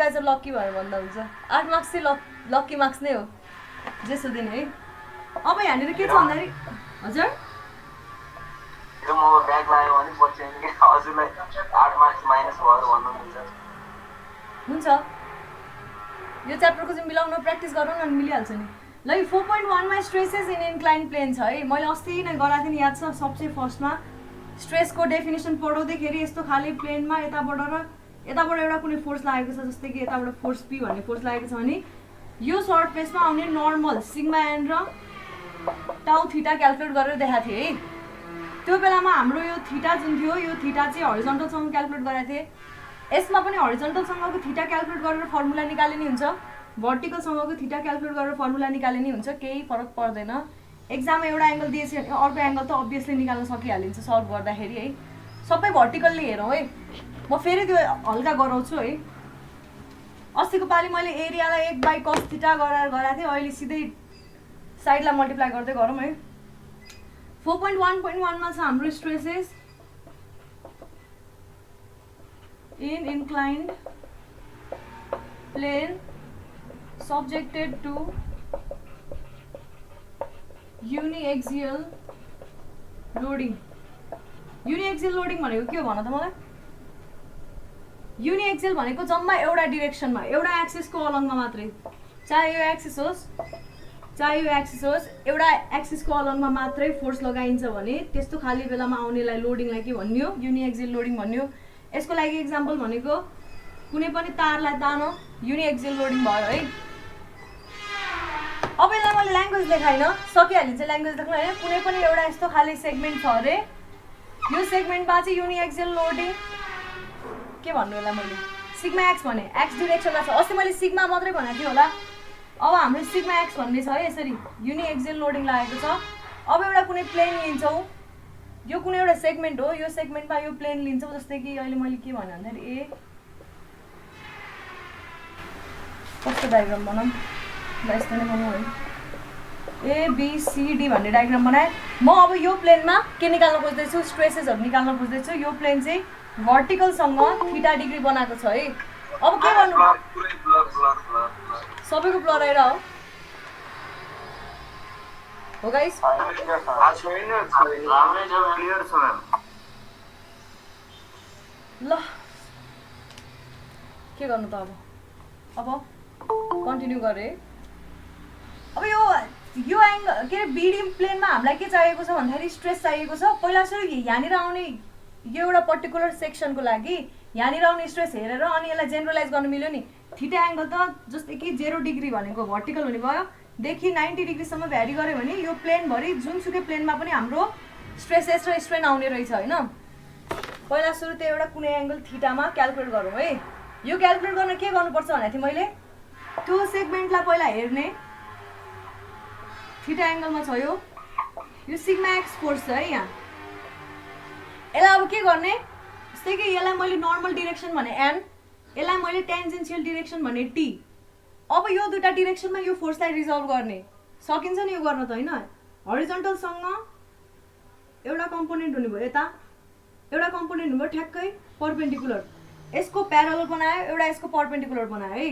Supervisor lucky भएर भन्दा हुन्छ 8 मार्क्स चाहिँ लकी मार्क्स नै हो जेसो दिने है अब यहाँनिर के छ भन्दाखेरि हजुर त्यो म ब्याक लाग्यो भने पछि हजुरलाई 8 मार्क्स माइनस भएर भन्नु हुन्छ यो च्याप्टरको चाहिँ मिलाउन प्र्याक्टिस गरौँ न मिलिहाल्छ नि ल 4.1 मा स्ट्रेसेस इन इन्क्लाइन प्लेन छ है मैले अस्ति नै गराएको थिएँ नि याद छ सबसे फर्स्टमा स्ट्रेसको डेफिनेसन पढाउँदैखेरि यस्तो खाली प्लेनमा यताबाट एउटा कुनै फोर्स लागेको छ जस्तै कि यताबाट फोर्स पी भन्ने फोर्स लागेको छ भने यो सर्फेसमा आउने नर्मल सिग्मा एन र टाउ थीटा क्याल्कुलेट गरेर देखाएको थिएँ है त्यो बेलामा हाम्रो यो थीटा जुन थियो यो थीटा चाहिँ हरिजन्टलसँग क्याल्कुलेट गरेको थिएँ यसमा पनि हरिजन्टलसँगको थीटा क्याल्कुलेट गरेर फर्मुला निकाले नि हुन्छ भर्टिकलसँगको थीटा क्याल्कुलेट गरेर फर्मुला निकाले नि हुन्छ केही फरक पर्दैन एक्जाममा एउटा एङ्गल दिएछ भने अर्को एङ्गल त अभियसली निकाल्न सकिहालिन्छ सल्भ गर्दाखेरि है सबै भर्टिकलले हेरौँ है म फेरि त्यो हल्का गराउँछु है अस्तिको पालि मैले एरियालाई 1/cos थीटा गराएको थिएँ अहिले सिधै साइडलाई मल्टिप्लाई गर्दै गरौँ है 4.1.1 मा छ हाम्रो stresses in inclined plane subjected to uniaxial loading uniaxial loading भनेको के हो भन त मलाई युनिएक्सियल भनेको जम्मा एउटा डिरेक्सनमा एउटा एक्सिसको अलङमा मात्रै चाहे यो एक्सिस होस् एउटा एक्सिसको अलङमा मात्रै फोर्स लगाइन्छ भने त्यस्तो खाली बेलामा आउनेलाई लोडिङलाई के भन्यो युनिएक्सियल लोडिङ भन्यो यसको लागि एक्जाम्पल भनेको कुनै पनि तारलाई तानो युनिएक्सियल लोडिङ भयो है अब यसलाई मैले ल्याङ्ग्वेज देखाइन सकिहालिन्छ ल्याङ्ग्वेज देख्नु होइन कुनै पनि एउटा यस्तो खाली सेगमेन्ट छ अरे यो सेगमेन्टमा चाहिँ युनिएक्सियल लोडिङ के भन्नु होला मैले सिग्मा एक्स भने एक्स डिरेक्सनमा छ अस्ति मैले सिग्मा मात्रै भनेको थिएँ होला अब हाम्रो सिग्मा एक्स भन्ने छ है यसरी युनिएक्सियल लोडिङ लागेको छ अब एउटा कुनै प्लेन लिन्छौँ यो कुनै एउटा सेगमेन्ट हो यो सेगमेन्टमा यो प्लेन लिन्छौँ जस्तै कि अहिले मैले के भने भन्दाखेरि कस्तो डायग्राम बनाऊँ यस्तो नै बनाऊँ है ABCD भन्ने डायग्राम बनाएँ म अब यो प्लेनमा के निकाल्न खोज्दैछु स्ट्रेसेसहरू निकाल्न खोज्दैछु यो प्लेन चाहिँ भर्टिकलसँग थीटा डिग्री बनाएको छ है अब के गर्नु सबैको ब्लर आएर हो गाइस ल के गर्नु त अब कन्टिन्यू गरेँ अब यो एङ्गल के अरे बिडी प्लेनमा हामीलाई के चाहिएको छ भन्दाखेरि स्ट्रेस चाहिएको छ पहिला सुरु यहाँनिर आउने यो एउटा पर्टिकुलर सेक्सनको लागि यहाँनिर आउने स्ट्रेस हेरेर अनि यसलाई जेनरलाइज गर्नु मिल्यो नि थीटा एङ्गल त जस्तै कि 0 डिग्री भनेको भर्टिकल हुने भयो देखि 90 डिग्रीसम्म भ्यारी गऱ्यो भने यो प्लेनभरि जुनसुकै प्लेनमा पनि हाम्रो स्ट्रेसेस र स्ट्रेन आउने रहेछ होइन पहिला सुरु त्यो एउटा कुनै एङ्गल थीटामा क्याल्कुलेट गरौँ है यो क्याल्कुलेट गर्न के गर्नुपर्छ भनेको थिएँ मैले त्यो सेगमेन्टलाई पहिला हेर्ने थीटा एङ्गलमा छ यो सिग्मा एक्स फोर्स छ है यहाँ यसलाई अब के गर्ने जस्तै कि यसलाई मैले नर्मल डिरेक्सन भने एन यसलाई मैले टेन्जेन्सियल डिरेक्सन भने टी अब यो दुईटा डिरेक्सनमा यो फोर्सलाई रिजल्भ गर्ने सकिन्छ नि यो गर्न त होइन हरिजन्टलसँग एउटा कम्पोनेन्ट हुने भयो यता एउटा कम्पोनेन्ट हुनुभयो ठ्याक्कै पर्पेन्डिकुलर यसको प्यारल बनायो एउटा यसको पर्पेन्डिकुलर बनायो है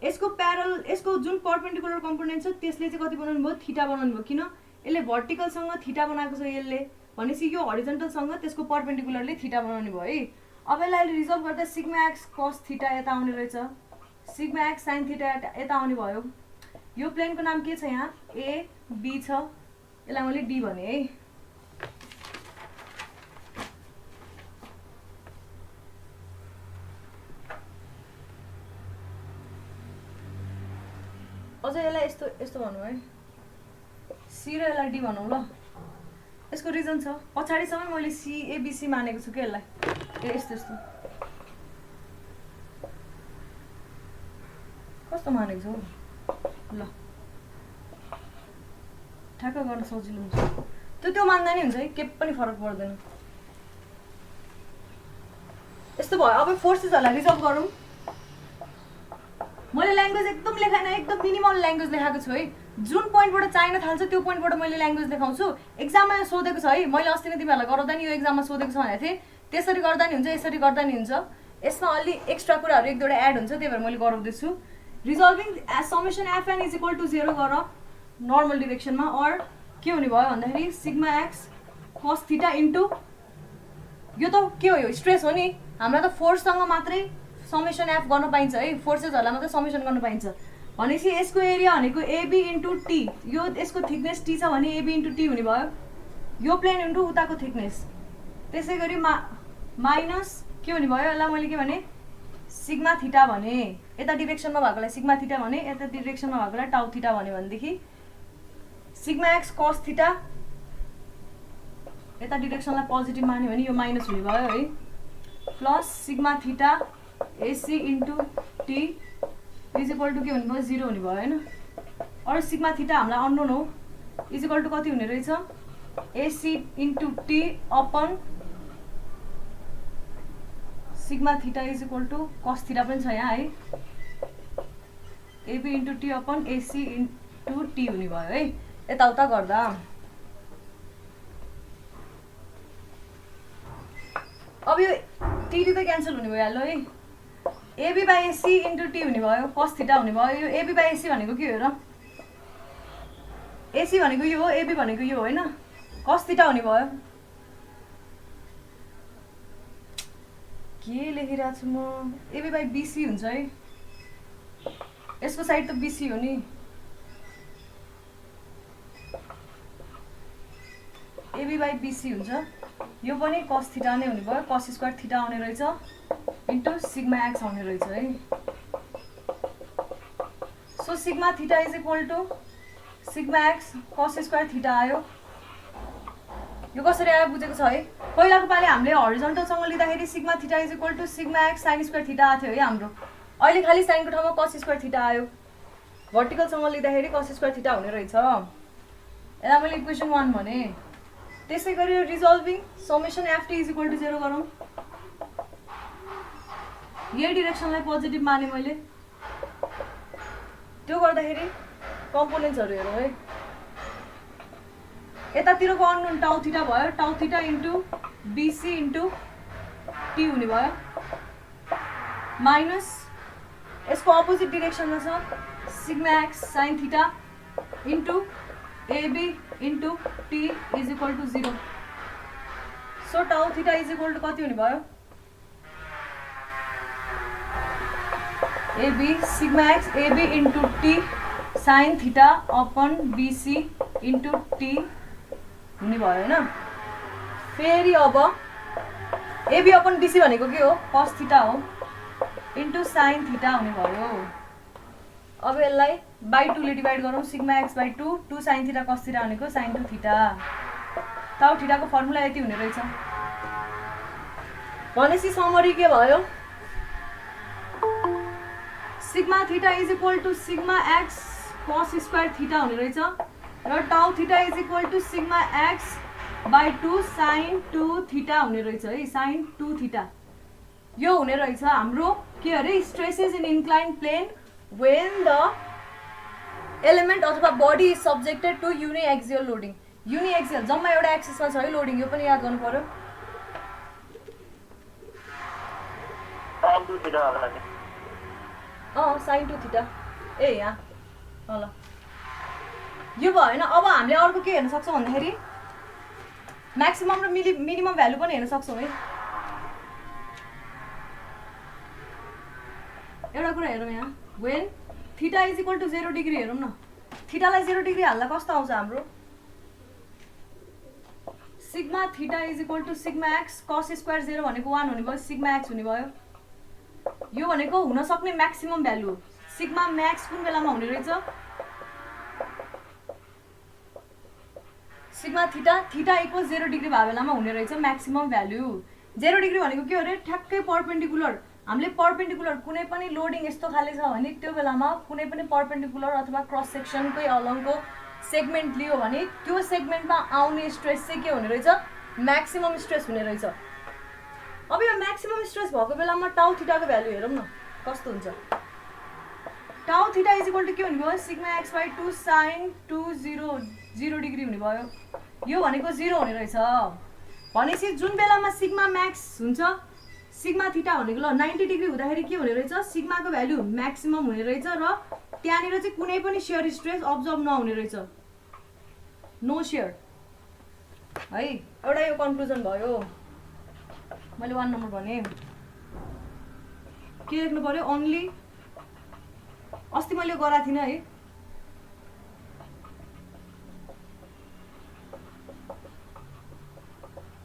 यसको जुन पर्पेन्डिकुलर कम्पोनेन्ट छ त्यसले चाहिँ कति बनाउनु भयो थीटा बनाउनु भयो किन यसले भर्टिकलसँग थीटा बनाएको छ यसले भनेपछि यो हरिजन्टलसँग त्यसको पर्पेन्डिकुलरले थीटा बनाउने भयो है अब यसलाई रिजल्भ गर्दा सिग्मा एक्स कस थीटा यता आउने रहेछ सिग्मा एक्स साइन थीटा यता आउने भयो यो प्लेनको नाम के छ यहाँ ए बी छ यसलाई मैले डी भने है अझ यसलाई यस्तो भनौँ है सी र यसलाई डी भनौँ ल यसको रिजन छ पछाडिसम्म मैले सिएबिसी मानेको छु कि यसलाई यस्तो कस्तो मानेको छु ल ठ्याक्क गर्न सजिलो हुन्छ त्यो मान्दा नि हुन्छ है केही पनि फरक पर्दैन यस्तो भयो अब फोर्सेसहरूलाई रिजल्भ गरौँ मैले ल्याङ्ग्वेज एकदम लेखाएन एकदम मिनिमल ल्याङ्ग्वेज लेखाएको छु है जुन पोइन्टबाट चाहिन थाल्छ त्यो पोइन्टबाट मैले ल्याङ्ग्वेज देखाउँछु एक्जाममा सोधेको छ है मैले अस्ति नै तिमीहरूलाई गराउँदा नि यो एक्जाममा सोधेको छ भनेको थिएँ त्यसरी गर्दा नि हुन्छ यसरी गर्दा नि हुन्छ यसमा अलि एक्स्ट्रा कुराहरू एक दुईवटा एड हुन्छ, त्यही भएर मैले गराउँदैछु। Resolving summation FN is equal to 0 गर नर्मल डिरेक्सनमा, अर के हुने भयो भन्दाखेरि sigma x cos theta into, यो त के हो, यो स्ट्रेस हो नि, हामीलाई त फोर्ससँग मात्रै समेसन एफ गर्न पाइन्छ है, फोर्सेसहरूलाई मात्रै समेसन गर्न पाइन्छ। भनेपछि यसको एरिया भनेको एबी इन्टु टी, यो यसको थिकनेस टी छ भने एबी इन्टु टी हुने भयो, यो प्लेन इन्टु उताको थिकनेस। त्यसै गरी माइनस के हुने भयो, यसलाई मैले के भने सिग्मा थीटा भने, यता डिरेक्सनमा भएकोलाई सिग्मा थीटा भने, यता डिरेक्सनमा भएकोलाई टाउ थीटा भन्यो भनेदेखि सिग्मा एक्स कस थीटा, यता डिरेक्सनलाई पोजिटिभ मान्यो भने यो माइनस हुने भयो है, plus sigma theta AC into T is equal to के हुने भयो 0 हुने भयो होइन। अरू सिग्मा थीटा हामीलाई अननोन हो, इज इक्वल टु कति हुने रहेछ AC into T upon sigma theta is equal to cos theta पनि छ यहाँ है, AB into T upon AC into T हुने भयो है यताउता गर्दा। अब यो टी त क्यान्सल हुने भइहाल्यो है, AB by AC into T हुने भयो, कस थीटा हुने भयो। यो एबी बाई एसी भनेको के हो र, एसी भनेको यो हो, एबी भनेको यो होइन, कस थीटा हुने भयो। के लेखिरहेको छु म, एबी बाई बिसी हुन्छ है, यसको साइड त बिसी हो नि, एबी बाई बिसी हुन्छ, यो पनि कस थीटा नै हुने भयो, कस स्क्वायर थीटा आउने रहेछ इन्टु सिग्मा एक्स आउने रहेछ है। So sigma theta is equal to sigma x cos square theta आयो। यो कसरी आयो बुझेको छ है। पहिलाको पालि हामीले हरिजन्टलसँग लिँदाखेरि sigma theta is equal to sigma x sine square theta आएको थियो है हाम्रो, अहिले खालि साइनको ठाउँमा कस स्क्वायर थीटा आयो। भर्टिकलसँग लिँदाखेरि कस स्क्वायर थीटा हुने रहेछ, यसलाई मैले इक्वेसन 1 भने। त्यसै गरी resolving summation FT is equal to 0 गरौँ, यही डिरेक्सनलाई पोजिटिभ माने मैले, त्यो गर्दाखेरि कम्पोनेन्ट्सहरू हेरौँ है। यतातिरको अननोन टाउ थीटा भयो, tau theta into BC into T हुने भयो, माइनस यसको अपोजिट डिरेक्सनमा छ sigma x sine theta into AB into T is equal to 0। So tau theta is equal to कति हुने भयो, AB sigma x AB into T sine theta upon BC into T हुने भयो होइन। फेरि अब एबी अपन बिसी भनेको के हो, कस थीटा हो इन्टु साइन थीटा हुने भयो। अब यसलाई बाई 2 ले डिभाइड गरौँ, sigma x by 2, 2 sine theta cos theta भनेको साइन 2 थीटा, टाउ थीटाको फर्मुला यति हुने रहेछ। भनेपछि समरी के भयो, sigma theta is equal to sigma x cos square theta हुने रहेछ, र tau theta is equal to sigma x by 2 sine 2 theta हुने रहेछ है, साइन 2 थीटा। यो हुने रहेछ हाम्रो के are stresses in inclined plane when the element अथवा body is subjected to uniaxial loading। uniaxial जम्मा एउटा एक्सिसमा छ है लोडिङ, यो पनि याद गर्नु पर्यो। साइन 2 थीटा होला नि, साइन 2 थीटा ए यहाँ ल यो भयो हैन। अब हामीले अर्को के हेर्न सक्छौं भन्दाखेरि म्याक्सिमम र मिनिमम भ्यालु पनि हेर्न सक्छौं है। एउटा कुरा हेरौँ यहाँ, when theta is equal to 0 degree हेरौँ न, थीटालाई 0 डिग्री हाल्दा कस्तो आउँछ हाम्रो, sigma theta is equal to sigma x cos square 0 भनेको 1 हुने भयो, सिग्मा एक्स हुने भयो। यो भनेको हुन सक्ने म्याक्सिमम भ्यालु हो। सिग्मा म्याक्स कुन बेलामा हुने रहेछ, sigma theta theta equal 0 degree भएको बेलामा हुने रहेछ म्याक्सिमम भ्यालु। 0 डिग्री भनेको के हो रे, ठ्याक्कै पर्पेन्डिकुलर। हामीले पर्पेन्डिकुलर कुनै पनि लोडिङ यस्तो खाले छ भने त्यो बेलामा कुनै पनि पर्पेन्डिकुलर अथवा क्रस सेक्सनकै अलङको सेगमेन्ट लियो भने त्यो सेगमेन्टमा आउने स्ट्रेस चाहिँ के हुने रहेछ, म्याक्सिमम स्ट्रेस हुने रहेछ। अब यो म्याक्सिमम स्ट्रेस भएको बेलामा टाउ थीटाको भ्यालु हेरौँ न कस्तो हुन्छ। टाउ थीटा इज इक्वल टु के हुने भयो, sigma x by 2 sine 2 0 degree हुने भयो। यो भनेको 0 हुने रहेछ। भनेपछि जुन बेलामा सिग्मा म्याक्स हुन्छ, सिग्मा थीटा भनेको ल 90 डिग्री हुँदाखेरि के हुने रहेछ सिग्माको भ्यालु म्याक्सिमम हुने रहेछ र त्यहाँनिर चाहिँ कुनै पनि शियर स्ट्रेस अब्जर्भ नहुने रहेछ नो शियर है एउटा यो कन्क्लुजन भयो मैले 1 नम्बर भने के लेख्नु पर्यो ओन्ली अस्ति मैले गराएको थिइनँ है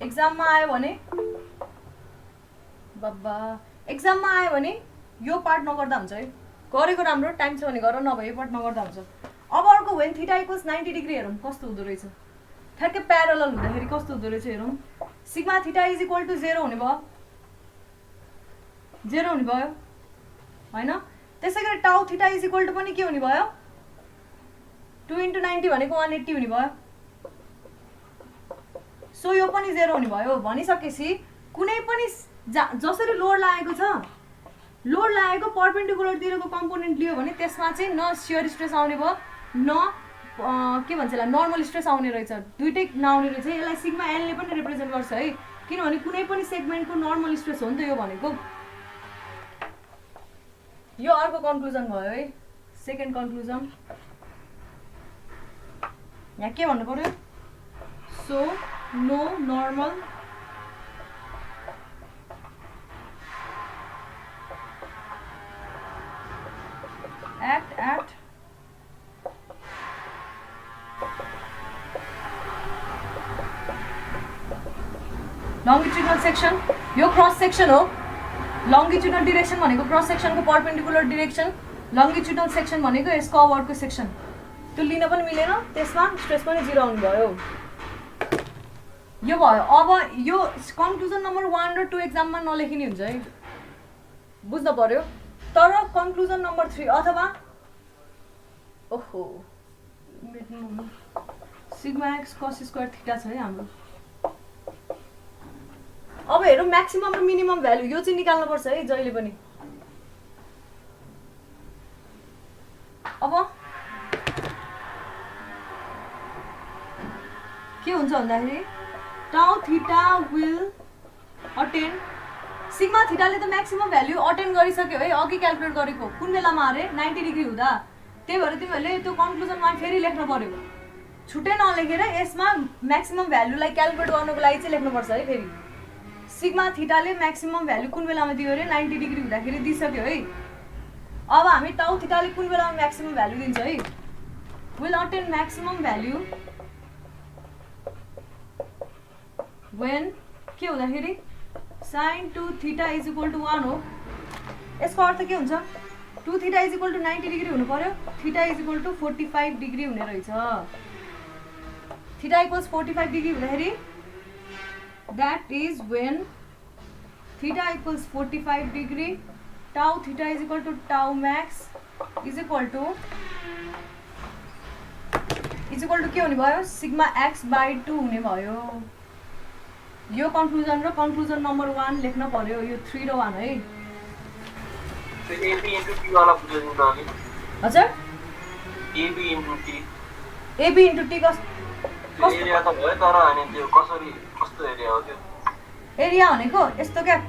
एक्जाममा आयो भने बाबा एक्जाममा आयो भने यो पार्ट नगर्दा हुन्छ है गरेको राम्रो टाइम छ भने गर नभए यो पार्ट नगर्दा हुन्छ अब अर्को वेन थीटा इक्वल्स 90 डिग्री हेरौँ कस्तो हुँदो रहेछ ठ्याक्कै प्यारलल हुँदाखेरि कस्तो हुँदो रहेछ हेरौँ sigma theta is equal to 0 हुने भयो 0 हुने भयो हैन त्यसै गरी टाउ थीटा इज इक्वल टु पनि के हुने भयो 2 × 90 भनेको 180 हुने भयो सो यो पनि 0 हुने भयो भनिसकेपछि कुनै पनि जसरी लोड लागेको छ लोड लागेको परपेन्डिकुलरतिरको कम्पोनेन्ट लियो भने त्यसमा चाहिँ न शियर स्ट्रेस आउने भयो न के भन्छ यसलाई नर्मल स्ट्रेस आउने रहेछ दुईटै नआउने रहेछ यसलाई सिग्मा एलले पनि रिप्रेजेन्ट गर्छ है किनभने कुनै पनि सेगमेन्टको नर्मल स्ट्रेस हो नि त यो भनेको यो अर्को कन्क्लुजन भयो है सेकेन्ड कन्क्लुजन यहाँ के भन्नु पर्यो so no normal act at longitudinal section यो क्रस सेक्सन हो लङ्गिट्युडनल डिरेक्सन भनेको क्रस सेक्सनको पर्पेन्डिकुलर डिरेक्सन लङ्गिट्युडनल सेक्सन भनेको यसको अबर्डको सेक्सन त्यो लिन पनि मिलेन त्यसमा स्ट्रेस पनि 0 आउनु भयो यो भयो अब यो कन्क्लुजन नम्बर 1 र 2 एक्जाममा नलेखिने हुन्छ है बुझ्न पर्यो तर कन्क्लुजन नम्बर 3 अथवा ओहो sigma x cos square theta छ है हाम्रो अब हेरौँ म्याक्सिमम र मिनिमम भ्यालु यो चाहिँ निकाल्नु पर्छ है जहिले पनि अब के हुन्छ भन्दाखेरि टाउ थीटा विल अटेन सिग्मा थीटाले त म्याक्सिमम भ्यालु अटेन गरिसक्यो है अघि क्याल्कुलेट गरेको कुन बेलामा अरे 90 डिग्री हुँदा त्यही भएर तिमीहरूले त्यो कन्क्लुजनमा फेरि लेख्नु पर्यो छुट्टै नलेखेर यसमा म्याक्सिमम भ्यालुलाई क्याल्कुलेट गर्नको लागि चाहिँ लेख्नुपर्छ है फेरि सिग्मा थीटाले म्याक्सिमम भ्यालु कुन बेलामा दियो अरे 90 डिग्री हुँदाखेरि दिइसक्यो है अब हामी टाउ थीटाले कुन बेलामा म्याक्सिमम भ्यालु दिन्छ है will attain maximum value when के हुँदाखेरि sin 2 theta is equal to 1 हो यसको अर्थ के हुन्छ 2 theta is equal to 90 degree हुनु पर्यो theta is equal to 45 degree हुने रहेछ थीटा इक्वल्स 45 डिग्री हुँदाखेरि that is when theta equals 45 degree tau theta is equal to tau max is equal to के हुने भयो सिग्मा एक्स बाई 2 हुने भयो यो कन्क्लुजन र कन्क्लुजन नम्बर 1 लेख्न पर्यो यो 3 र 1 है AB into T वाला बुझ्नु त अनि हजुर AB into T AB into T कस्तो एरिया त भयो तर अनि त्यो कसरी कस्तो एरिया हो त्यो एरिया भनेको यस्तो क्या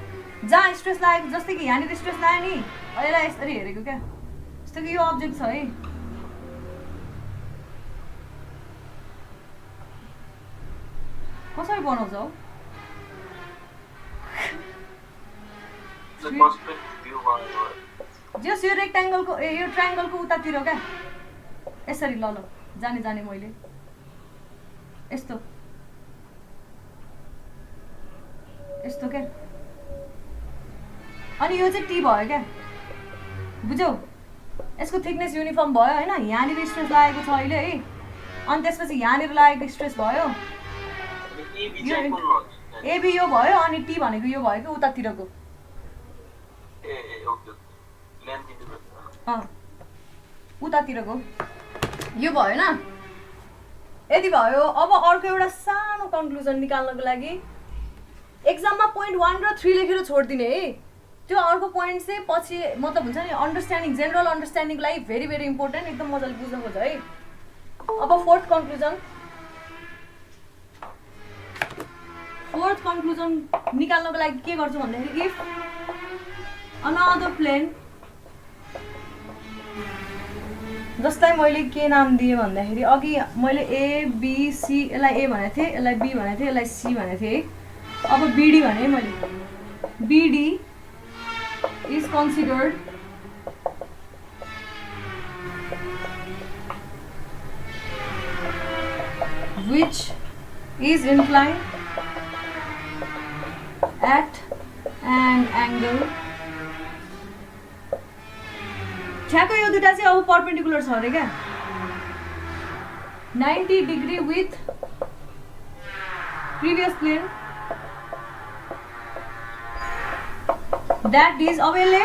जहाँ स्ट्रेस लागेको जस्तै कि यहाँनिर स्ट्रेस लाग्यो नि यसलाई यसरी हेरेको क्या जस्तो कि यो अब्जेक्ट छ है कसरी बनाउँछ हौ जस यो रेक्ट्याङ्गलको यो ट्रायङ्गलको उतातिर क्या यसरी ल जाने जाने मैले यस्तो यस्तो क्या अनि यो चाहिँ टी भयो क्या बुझ्यौ यसको थिकनेस युनिफर्म भयो हैन यहाँनिर स्ट्रेस लागेको छ अहिले है अनि त्यसपछि यहाँनिर लागेको स्ट्रेस भयो एबी यो भयो अनि टी भनेको यो भयो कि उतातिरको उतातिरको यो भयो न यति भयो अब अर्को एउटा सानो कन्क्लुजन निकाल्नको लागि एक्जाममा पोइन्ट 1 र 3 लेखेर छोड्दिने है त्यो अर्को पोइन्ट चाहिँ पछि मतलब हुन्छ नि अन्डरस्ट्यान्डिङ जेनरल अन्डरस्ट्यान्डिङको लागि भेरी भेरी इम्पोर्टेन्ट एकदम मजाले बुझ्नु खोज है अब फोर्थ कन्क्लुजन फोर्थ कन्क्लुजन निकाल्नको लागि के गर्छु भन्दाखेरि इफ अनदर प्लेन जस्तै मैले के नाम दिएँ भन्दाखेरि अघि मैले एबिसी यसलाई ए भनेको थिएँ, यसलाई बी भनेको थिएँ, यसलाई सी भनेको थिएँ है। अब बिडी भने मैले BD is considered which is inclined at an angle ठ्याक्कै यो दुईटा चाहिँ अब परपेन्डिकुलर छ अरे क्या 90 degree with previous plane that is अब यसले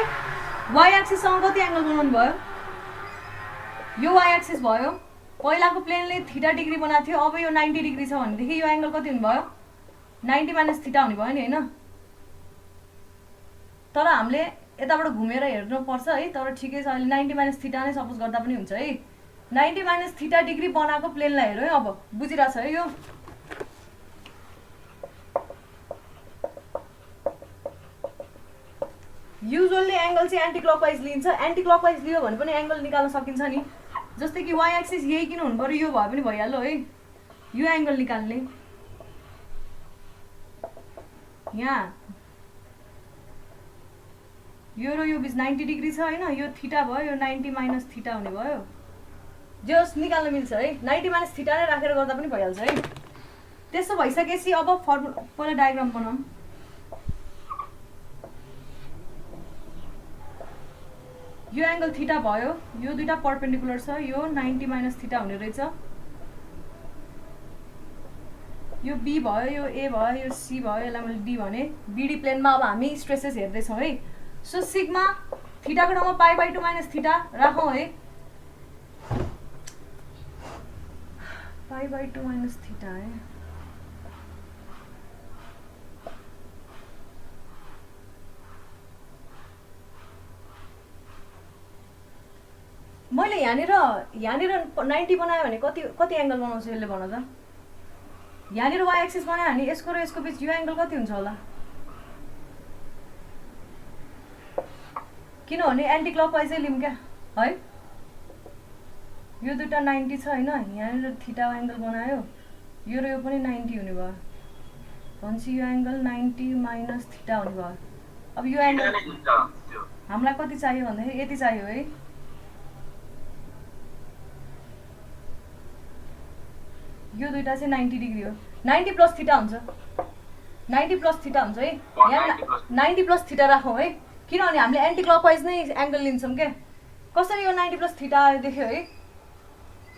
वाइ एक्सिससँग कति एङ्गल बनाउनु भयो यो वाइ एक्सिस भयो पहिलाको प्लेनले थीटा डिग्री बनाएको थियो अब यो 90 डिग्री छ भनेदेखि यो एङ्गल कति हुने भयो 90 माइनस थीटा हुने भयो नि हैन तर हामीले यताबाट घुमेर हेर्नु पर्छ है तर ठिकै छ अहिले 90 माइनस थीटा नै सपोज गर्दा पनि हुन्छ है 90 माइनस थीटा डिग्री बनाएको प्लेनलाई हेरौँ है अब बुझिरहेछ है यो युजुअली एङ्गल चाहिँ एन्टी क्लकवाइज लिन्छ एन्टी क्लकवाइज लियो भने पनि एङ्गल निकाल्न सकिन्छ नि जस्तै कि वाइ एक्सिस यही किन हुनु पर्यो यो भए पनि भइहाल्यो है यो एङ्गल निकाल्ने यहाँ यो र यो बिच 90 डिग्री छ हैन यो थीटा भयो यो 90 माइनस थीटा हुने भयो जस निकाल्न मिल्छ है 90 माइनस थीटा नै राखेर गर्दा पनि भइहाल्छ है त्यसो भइसकेपछि अब फर्मुला पहिला डायग्राम बनाऊँ यो एङ्गल थीटा भयो यो दुईटा परपेन्डिकुलर छ यो 90 माइनस थीटा हुने रहेछ यो बी भयो यो ए भयो यो सी भयो यसलाई मैले डी भने बिडी प्लेनमा अब हामी स्ट्रेसेस हेर्दैछौँ है सो सिग्मा थीटाको ठाउँमा पाई/2 माइनस थीटा राखौँ है पाई/2 माइनस थीटा है मैले यहाँनिर 90 बनायो भने कति एङ्गल बनाउँछु यसले भन त यहाँनिर वाइ एक्सिस बनायो भने यसको र यसको बिच यो एङ्गल कति हुन्छ होला किनभने एन्टी क्लकवाइजै लिउँ क्या है यो दुईटा 90 छ हैन यहाँनिर थीटा एङ्गल बनायो यो र यो पनि 90 हुने भयो भनेपछि यो एङ्गल 90 माइनस थीटा हुने भयो अब यो एङ्गल हामीलाई कति चाहियो भन्दाखेरि यति चाहियो है यो दुईटा चाहिँ 90 डिग्री हो 90 प्लस थीटा हुन्छ 90 प्लस थीटा हुन्छ है यहाँ 90 प्लस थीटा राखौँ है किनभने हामीले एन्टी क्लकवाइज नै एङ्गल लिन्छौँ क्या कसरी यो 90 प्लस थीटा देख्यो है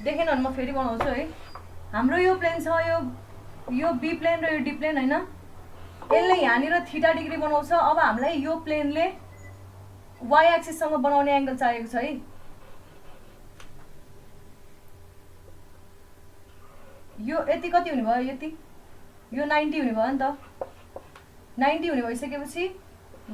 देखेन भने म फेरि बनाउँछु है हाम्रो यो प्लेन छ यो बी प्लेन र यो डी प्लेन हैन यसले यहाँनिर थीटा डिग्री बनाउँछ अब हामीलाई यो प्लेनले वाइ एक्सिससँग बनाउने एङ्गल चाहिएको छ है यो यति कति हुने भयो यति यो 90 हुने भयो नि त 90 हुने भइसकेपछि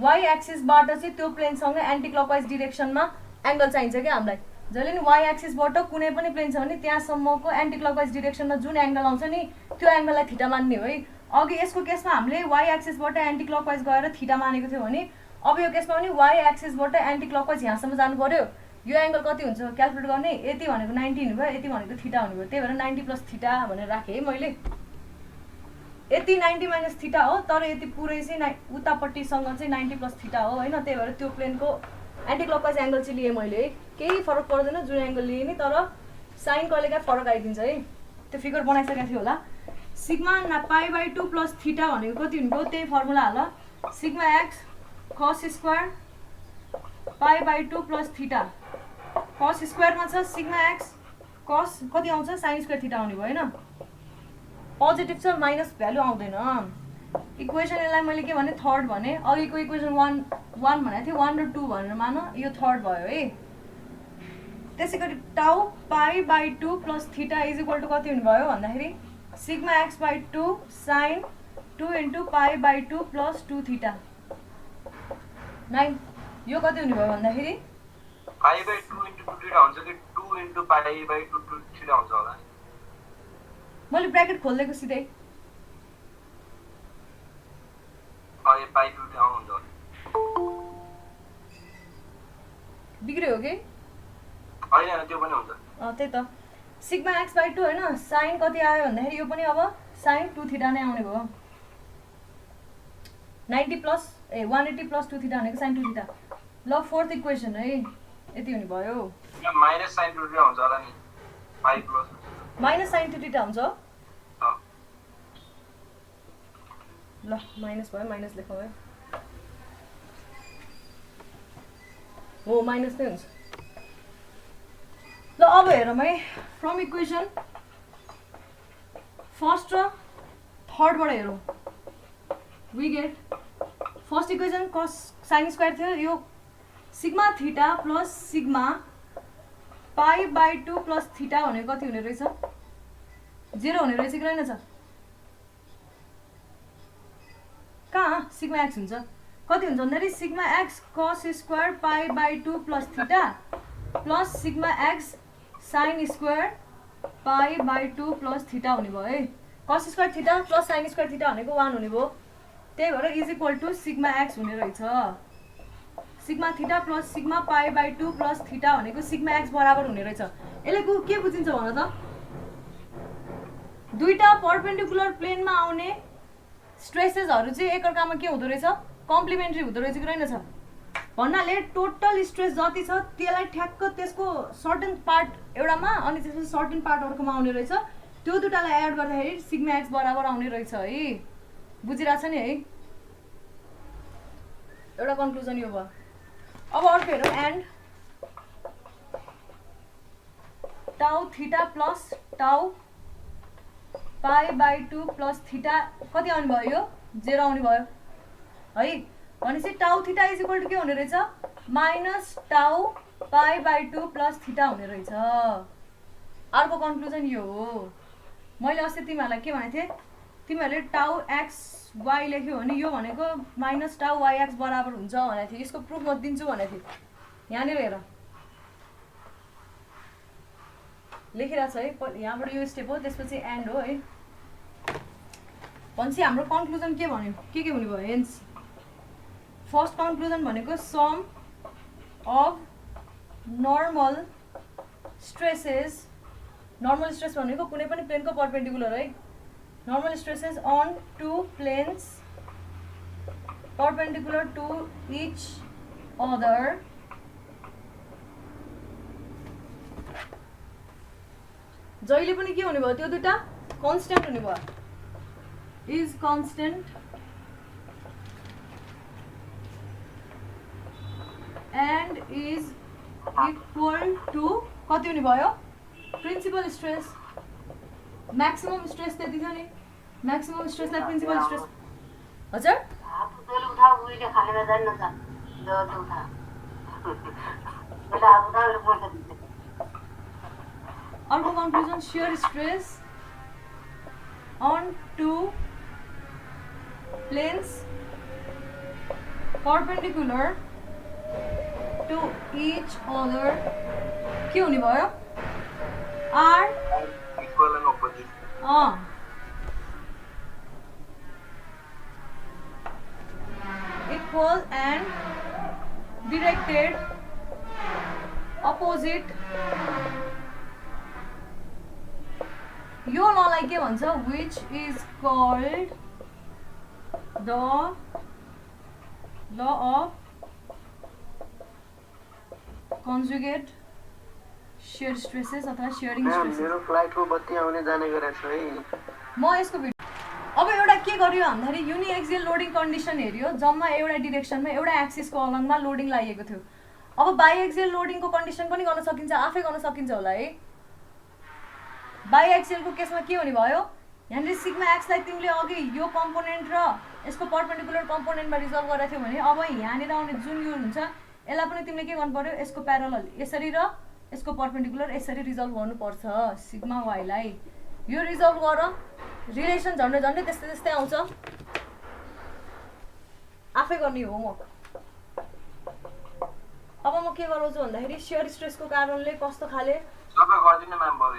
वाइ एक्सिसबाट चाहिँ त्यो प्लेनसँग एन्टी क्लकवाइज डिरेक्सनमा एङ्गल चाहिन्छ क्या हामीलाई जहिले नि वाइ एक्सिसबाट कुनै पनि प्लेन छ भने त्यहाँसम्मको एन्टी क्लकवाइज डिरेक्सनमा जुन एङ्गल आउँछ नि त्यो एङ्गललाई थीटा मान्ने हो है अघि यसको केसमा हामीले वाइ एक्सिसबाट एन्टी क्लकवाइज गएर थीटा मानेको थियो भने अब यो केसमा पनि वाइ एक्सिसबाट एन्टी क्लकवाइज यहाँसम्म जानु पर्यो यो एङ्गल कति हुन्छ क्याल्कुलेट गर्ने यति भनेको 90 हुने भयो यति भनेको थीटा हुने भयो त्यही भएर 90 प्लस थीटा भनेर राखेँ है मैले यति 90 माइनस थीटा हो तर यति पुरै चाहिँ उतापट्टिसँग चाहिँ 90 प्लस थीटा हो हैन त्यही भएर त्यो प्लेनको एन्टी क्लकवाइज एङ्गल चाहिँ लिएँ मैले है केही फरक पर्दैन जुन एङ्गल लिएँ नि तर साइन कहिलेकाहीँ फरक आइदिन्छ है त्यो फिगर बनाइसकेको थियो होला सिग्मा पाई/2 प्लस थीटा भनेको कति हुने भयो त्यही फर्मुला हाल सिग्मा एक्स कस स्क्वायर पाई/2 प्लस थीटा कस स्क्वायरमा छ सिग्मा एक्स कस कति आउँछ साइन स्क्वायर थीटा आउने भयो हैन पोजिटिभ छ माइनस भ्यालु आउँदैन इक्वेसन यसलाई मैले के भने थर्ड भने अघिको इक्वेसन 1 भनेको थियो 1 र 2 भनेर मान यो थर्ड भयो है त्यसै गरी टाउ पाई/2 plus theta is equal to कति हुने भयो भन्दाखेरि सिग्मा x/2 साइन 2 इन्टु पाई/2 प्लस 2 थीटा 9 यो कति हुने भयो भन्दाखेरि पाई/2 इन्टु 2 थीटा हुन्छ कि 2 इन्टु पाई/2 2 थीटा हुन्छ होला मैले ब्र्याकेट खोल्देको सिधै यो पाइ 2 टी आउँछ बिग्रियो कि होइन त्यो पनि हुन्छ त्यही त सिग्मा एक्स बाई 2 होइन साइन कति आयो भन्दाखेरि यो पनि अब साइन 2 थीटा नै आउने भयो 90 प्लस 180 प्लस 2 थीटा भनेको साइन 2 थीटा ल फोर्थ इक्वेसन है यति हुने भयो माइनस साइन 2 थीटा हुन्छ होला नि पाइ प्लस माइनस साइन 2 थीटा हुन्छ ल माइनस भयो माइनस लेखौँ है हो माइनस नै हुन्छ ल अब हेरौँ है फ्रम इक्वेसन फर्स्ट र थर्डबाट हेरौँ वी गेट फर्स्ट इक्वेसन कस साइन स्क्वायर थियो यो sigma theta plus sigma pi by 2 plus theta भनेको कति हुने रहेछ 0 हुने रहेछ कि रहेनछ कहाँ सिग्मा एक्स हुन्छ कति हुन्छ भन्दाखेरि sigma x cos square pi by 2 plus theta plus sigma x sine square pi by 2 plus theta हुने भयो है cos square theta plus sine square theta भनेको 1 हुने भयो त्यही भएर is equal to sigma x हुने रहेछ sigma theta plus sigma pi by 2 plus theta भनेको सिग्मा एक्स बराबर हुने रहेछ यसले के बुझिन्छ भन त दुईटा परपेन्डिकुलर प्लेनमा आउने स्ट्रेसेसहरु चाहिँ एकअर्कामा के हुँदो रहेछ कम्प्लिमेन्ट्री हुँदो रहेछ कि रहेनछ भन्नाले टोटल स्ट्रेस जति छ त्यसलाई ठ्याक्क त्यसको सर्टेन पार्ट एउटामा अनि त्यसपछि सर्टेन पार्ट अर्कोमा आउने रहेछ त्यो दुटालाई एड गर्दाखेरि सिग्मा एक्स बराबर आउने रहेछ है बुझिरहेछ नि है एउटा कन्क्लुजन यो भयो अब अर्को हेरौँ एन्ड टाउ थीटा प्लस टाउ पाई बाई 2 प्लस थीटा कति आउने भयो यो 0 आउने भयो है भनेपछि टाउ थीटा इज इक्वल टु के हुने रहेछ माइनस टाउ पाई बाई 2 प्लस थीटा हुने रहेछ अर्को कन्क्लुजन यो हो मैले अस्ति तिमीहरूलाई के भनेको थिएँ तिमीहरूले टाउ एक्स वाई लेख्यो भने यो भनेको माइनस टाउ वाई एक्स बराबर हुन्छ भनेको थिएँ यसको प्रुफ म दिन्छु भनेको थिएँ यहाँनिर हेर लेखिरहेको छ है यहाँबाट यो स्टेप हो त्यसपछि एन्ड हो है भनेपछि हाम्रो कन्क्लुजन के भन्यो के हुने भयो हेन्स फर्स्ट कन्क्लुजन भनेको sum of normal stresses normal stress भनेको कुनै पनि प्लेनको परपेन्डिकुलर है normal stresses on two planes perpendicular to each other जहिले पनि के हुने भयो त्यो दुटा कन्स्टेन्ट हुने भयो is constant and is equal to कति हुने भयो प्रिन्सिपल स्ट्रेस म्याक्सिमम स्ट्रेस त्यति छ नि म्याक्सिमम स्ट्रेसलाई प्रिन्सिपल स्ट्रेस हजुर अर्को conclusion shear stress on two planes perpendicular to each other के हुने भयो are equal and opposite equal and directed opposite यो ललाई के भन्छ which is called the law of conjugate shear stresses अथवा shearing stresses मेरो फ्लाइटको बत्ती आउने जाने गरेछ है म यसको भिडियो अब एउटा के गर्यो भन्दाखेरि युनि एक्सियल लोडिङ कन्डिसन हेर्यो जम्मा एउटा डिरेक्सनमा एउटा एक्सिसको अलङमा लोडिङ लागेको थियो अब बाइ एक्सियल लोडिङको कन्डिसन पनि गर्न सकिन्छ आफै गर्न सकिन्छ होला है बाइ एक्सियलको केसमा के हुने भयो यहाँनिर सिग्मा एक्सलाई तिमीले अघि यो कम्पोनेन्ट र यसको परपेन्डिकुलर कम्पोनेन्टमा रिजल्भ गरेको थियौ भने अब यहाँनिर आउने जुन यो हुन्छ यसलाई पनि तिमीले के गर्नु पर्यो यसको प्यारलल यसरी र यसको परपेन्डिकुलर यसरी रिजल्भ गर्नुपर्छ सिग्मा वाईलाई यो रिजल्भ गर रिलेसन झन्डै झन्डै त्यस्तै त्यस्तै आउँछ आफै गर्ने होमवर्क अब म के गराउँछु भन्दाखेरि shear स्ट्रेसको कारणले कस्तो खाले सबै गर्दिन म्याम बरु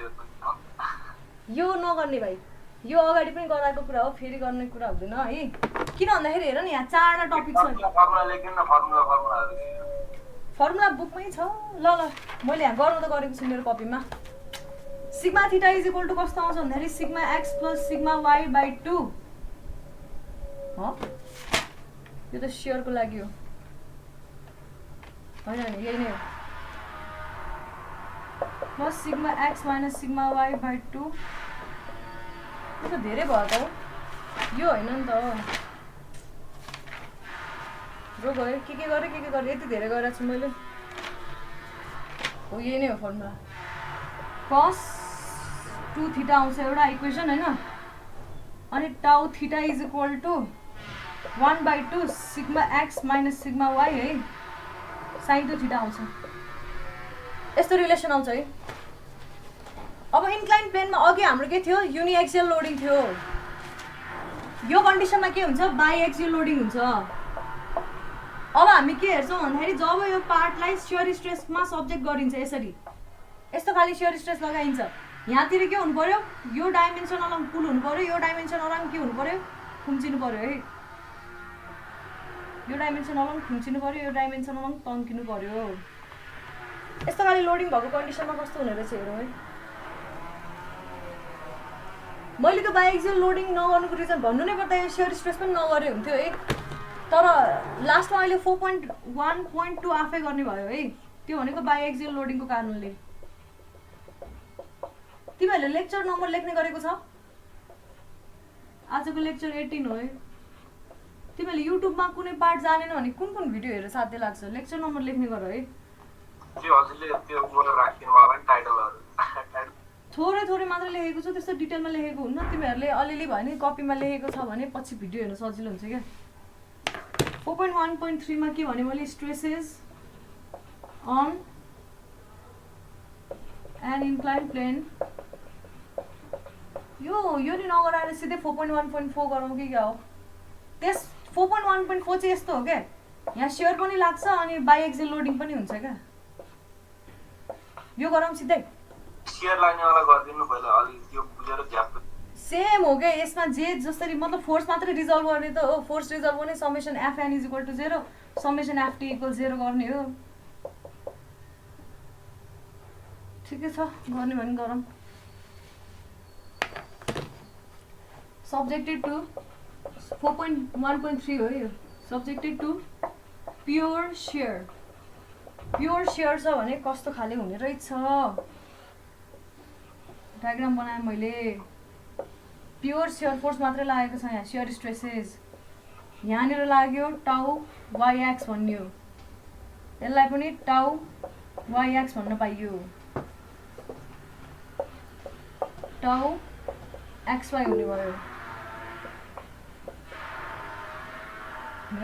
यो नगर्ने भाइ यो अगाडि पनि गराएको कुरा हो फेरि गर्ने कुरा हुँदैन है किन भन्दाखेरि हेर नि यहाँ 4वटा टपिक छ फर्मुला लेख्नु न फर्मुलाहरु फर्मुला बुकमै छ ल मैले यहाँ गर्नु त गरेको छु मेरो कपीमा sigma theta is equal to कस्तो आउँछ भन्दाखेरि sigma x plus sigma y by 2 हो यो त शेयरको लागि हो हैन नि यही नै हो plus sigma x minus sigma y by 2 यो त धेरै भयो त हो यो हैन नि त रो गयो के गरे यति धेरै गरेको छु मैले हो यही नै हो फर्मुला cos 2 थीटा आउँछ एउटा इक्वेसन हैन अनि tau theta is equal to 1/2 sigma x minus sigma y है sin 2 थीटा आउँछ यस्तो रिलेसन आउँछ है अब इन्क्लाइन प्लेनमा अघि हाम्रो के थियो युनिएक्सियल लोडिङ थियो यो कन्डिसनमा के हुन्छ बाइएक्सियल लोडिङ हुन्छ अब हामी के हेर्छौं भन्दाखेरि जब यो पार्टलाई शियर स्ट्रेसमा सब्जेक्ट गरिन्छ यसरी यस्तो खाली शियर स्ट्रेस लगाइन्छ यहाँतिर के हुनु पर्यो यो डाइमेन्सन अलङ पुल हुनु पर्यो यो डाइमेन्सन अलङ के हुनु पर्यो खुम्चिनु पर्यो है यो डाइमेन्सन अलङ खुम्चिनु पर्यो यो डाइमेन्सन अलङ तन्किनु पर्यो यस्तो खाली लोडिङ भएको कन्डिसनमा कस्तो हुने रहेछ हेरौँ है मैले त बाइएक्सियल लोडिङ नगर्नुको रिजन भन्नु नै पर्दा यो शियर स्ट्रेस पनि नगरे हुन्थ्यो है तर लास्टमा अहिले 4.1.2 आफै गर्ने भयो है त्यो भनेको बाइएक्सियल लोडिङको कारणले तिमीहरूले लेक्चर नम्बर लेख्ने गरेको छ आजको लेक्चर 18 हो है तिमीहरूले युट्युबमा कुनै पार्ट जानेन भने कुन भिडियो हेरेर साध्य लाग्छ लेक्चर नम्बर लेख्ने गर है त्यो हजुरले त्यो बोलेर राख्दिनु भयो भने टाइटलहरु थोरै मात्र लेखेको छु त्यस्तो डिटेलमा लेखेको हुन्न तिमीहरूले अलिअलि भयो नि कपीमा लेखेको छ भने पछि भिडियो हेर्न सजिलो हुन्छ क्या 4.1.3 मा के भने मैले stresses on an incline plane यो नि नगराएर सिधै 4.1.4 गरौँ कि क्या हो त्यस 4.1.4 चाहिँ यस्तो हो क्या यहाँ शेयर पनि लाग्छ अनि बाइएक्सियल लोडिङ पनि हुन्छ क्या यो गरौँ सिधै शेयर लाग्नेवाला गर्दिनु पहिला अलि त्यो बुझेर ग्याप सेम हो क्या यसमा जे जसरी मतलब फोर्स मात्रै रिजल्भ गर्ने त हो फोर्स रिजल्भ गर्ने समेसन Fn = 0 समेसन Ft = 0 गर्ने हो ठिकै छ गर्ने भने गरौँ सब्जेक्टेड टु 4.1.3 हो यो सब्जेक्टेड टु प्योर शेयर छ भने कस्तो खाले हुने रहेछ डायग्राम बनाएँ मैले प्योर शेयर फोर्स मात्रै लागेको छ यहाँ शेयर स्ट्रेसेस यहाँनिर लाग्यो टाउ yx भन्ने हो यसलाई पनि टाउ yx भन्न पाइयो टाउ xy हुने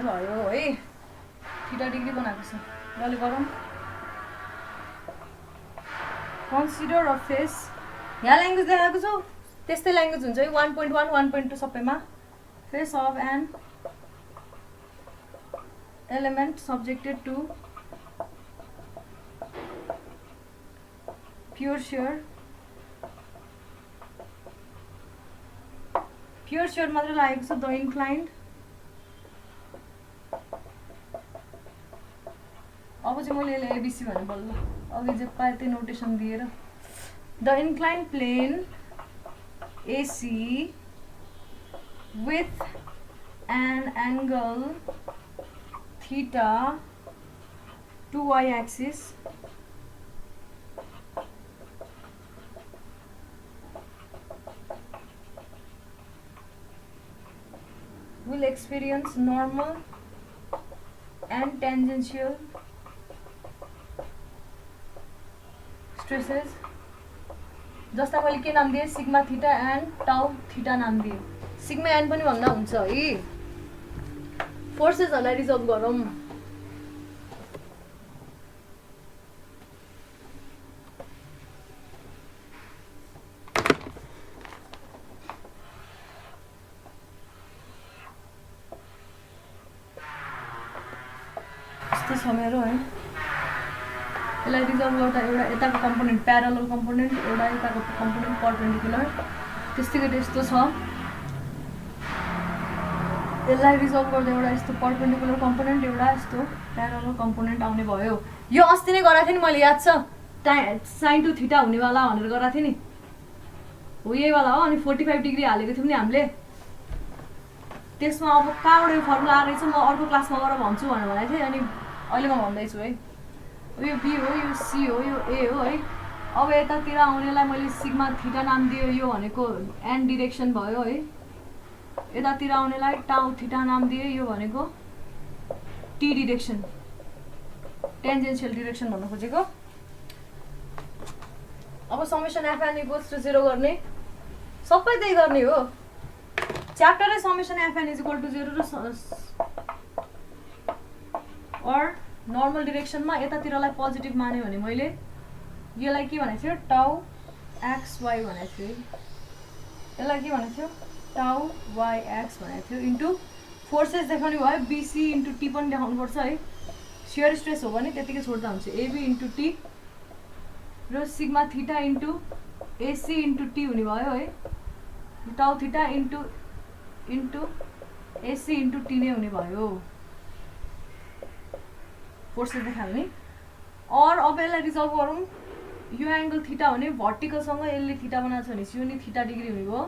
भयो है थीटा डिग्री बनाएको छ ल गरौँ कन्सिडर अ फेस यहाँ ल्याङ्ग्वेज देखाएको छु त्यस्तै ल्याङ्ग्वेज हुन्छ है 1.1 1.2 सबैमा face of an element subjected to pure shear मात्र लागेको छ द इन्क्लाइन्ड अब चाहिँ मैले यसलाई एबिसी भने बल्ल अघि जे पाएँ त्यही नोटेसन दिएर the inclined plane AC with an angle theta to y-axis will experience normal and tangential stresses जस्ता मैले के नाम दिएँ सिग्मा थीटा एन्ड टाउ थीटा नाम दिएँ सिग्मा एन पनि भन्दा हुन्छ है फोर्सेसहरूलाई रिजल्भ गरौँ यस्तो छ मेरो है यसलाई रिजल्भ गर्दा एउटा यताको कम्पोनेन्ट प्यारलल कम्पोनेन्ट एउटा यताको कम्पोनेन्ट परपेन्डिकुलर त्यस्तै गरी यस्तो छ यसलाई रिजल्भ गर्दा एउटा यस्तो पर्पेन्डिकुलर कम्पोनेन्ट एउटा यस्तो प्यारलल कम्पोनेन्ट आउने भयो। यो अस्ति नै गराएको थिएँ नि मैले, याद छ साइन टु थीटा हुनेवाला भनेर गराएको थिएँ नि, हो यहीवाला हो। अनि 45 डिग्री हालेको थियौँ नि हामीले, त्यसमा अब कहाँबाट यो फर्मुला आएर चाहिँ म अर्को क्लासमा गएर भन्छु भनेर भनेको थिएँ। अनि अहिले म भन्दैछु है, यो बी हो, यो सी हो, यो ए हो है। अब यतातिर आउनेलाई मैले सिग्मा थीटा नाम दियो, यो भनेको एन डिरेक्सन भयो है। यतातिर आउनेलाई टाउ थीटा नाम दिए, यो भनेको टी डिरेक्सन, टेन्जेन्सियल डिरेक्सन भन्न खोजेको। अब समेसन एफएन इक्वल्स टु 0 गर्ने, सबै त्यही गर्ने हो। च्याप्टरै summation FN is equal to 0 र और नर्मल डिरेक्सनमा यतातिरलाई पोजिटिभ माने भने मैले यसलाई के भनेको थियो, टाउ एक्स वाई भनेको थियो। यसलाई के भनेको थियो, टाउ वाई एक्स भनेको थियो इन्टु फोर्सेस देखाउने भयो, बिसी इन्टु टी पनि देखाउनुपर्छ है। सियर स्ट्रेस हो भने त्यतिकै छोड्दा हुन्छ, एबी इन्टु टी र sigma theta into AC into T हुने भयो है। टाउ theta into AC into T नै हुने भयो फोर्सेस देखायो भने। और अब यसलाई रिजल्भ गरौँ, यो एङ्गल थीटा भने भर्टिकलसँग यसले थीटा बनाएको छ भने यो नि थीटा डिग्री हुने भयो,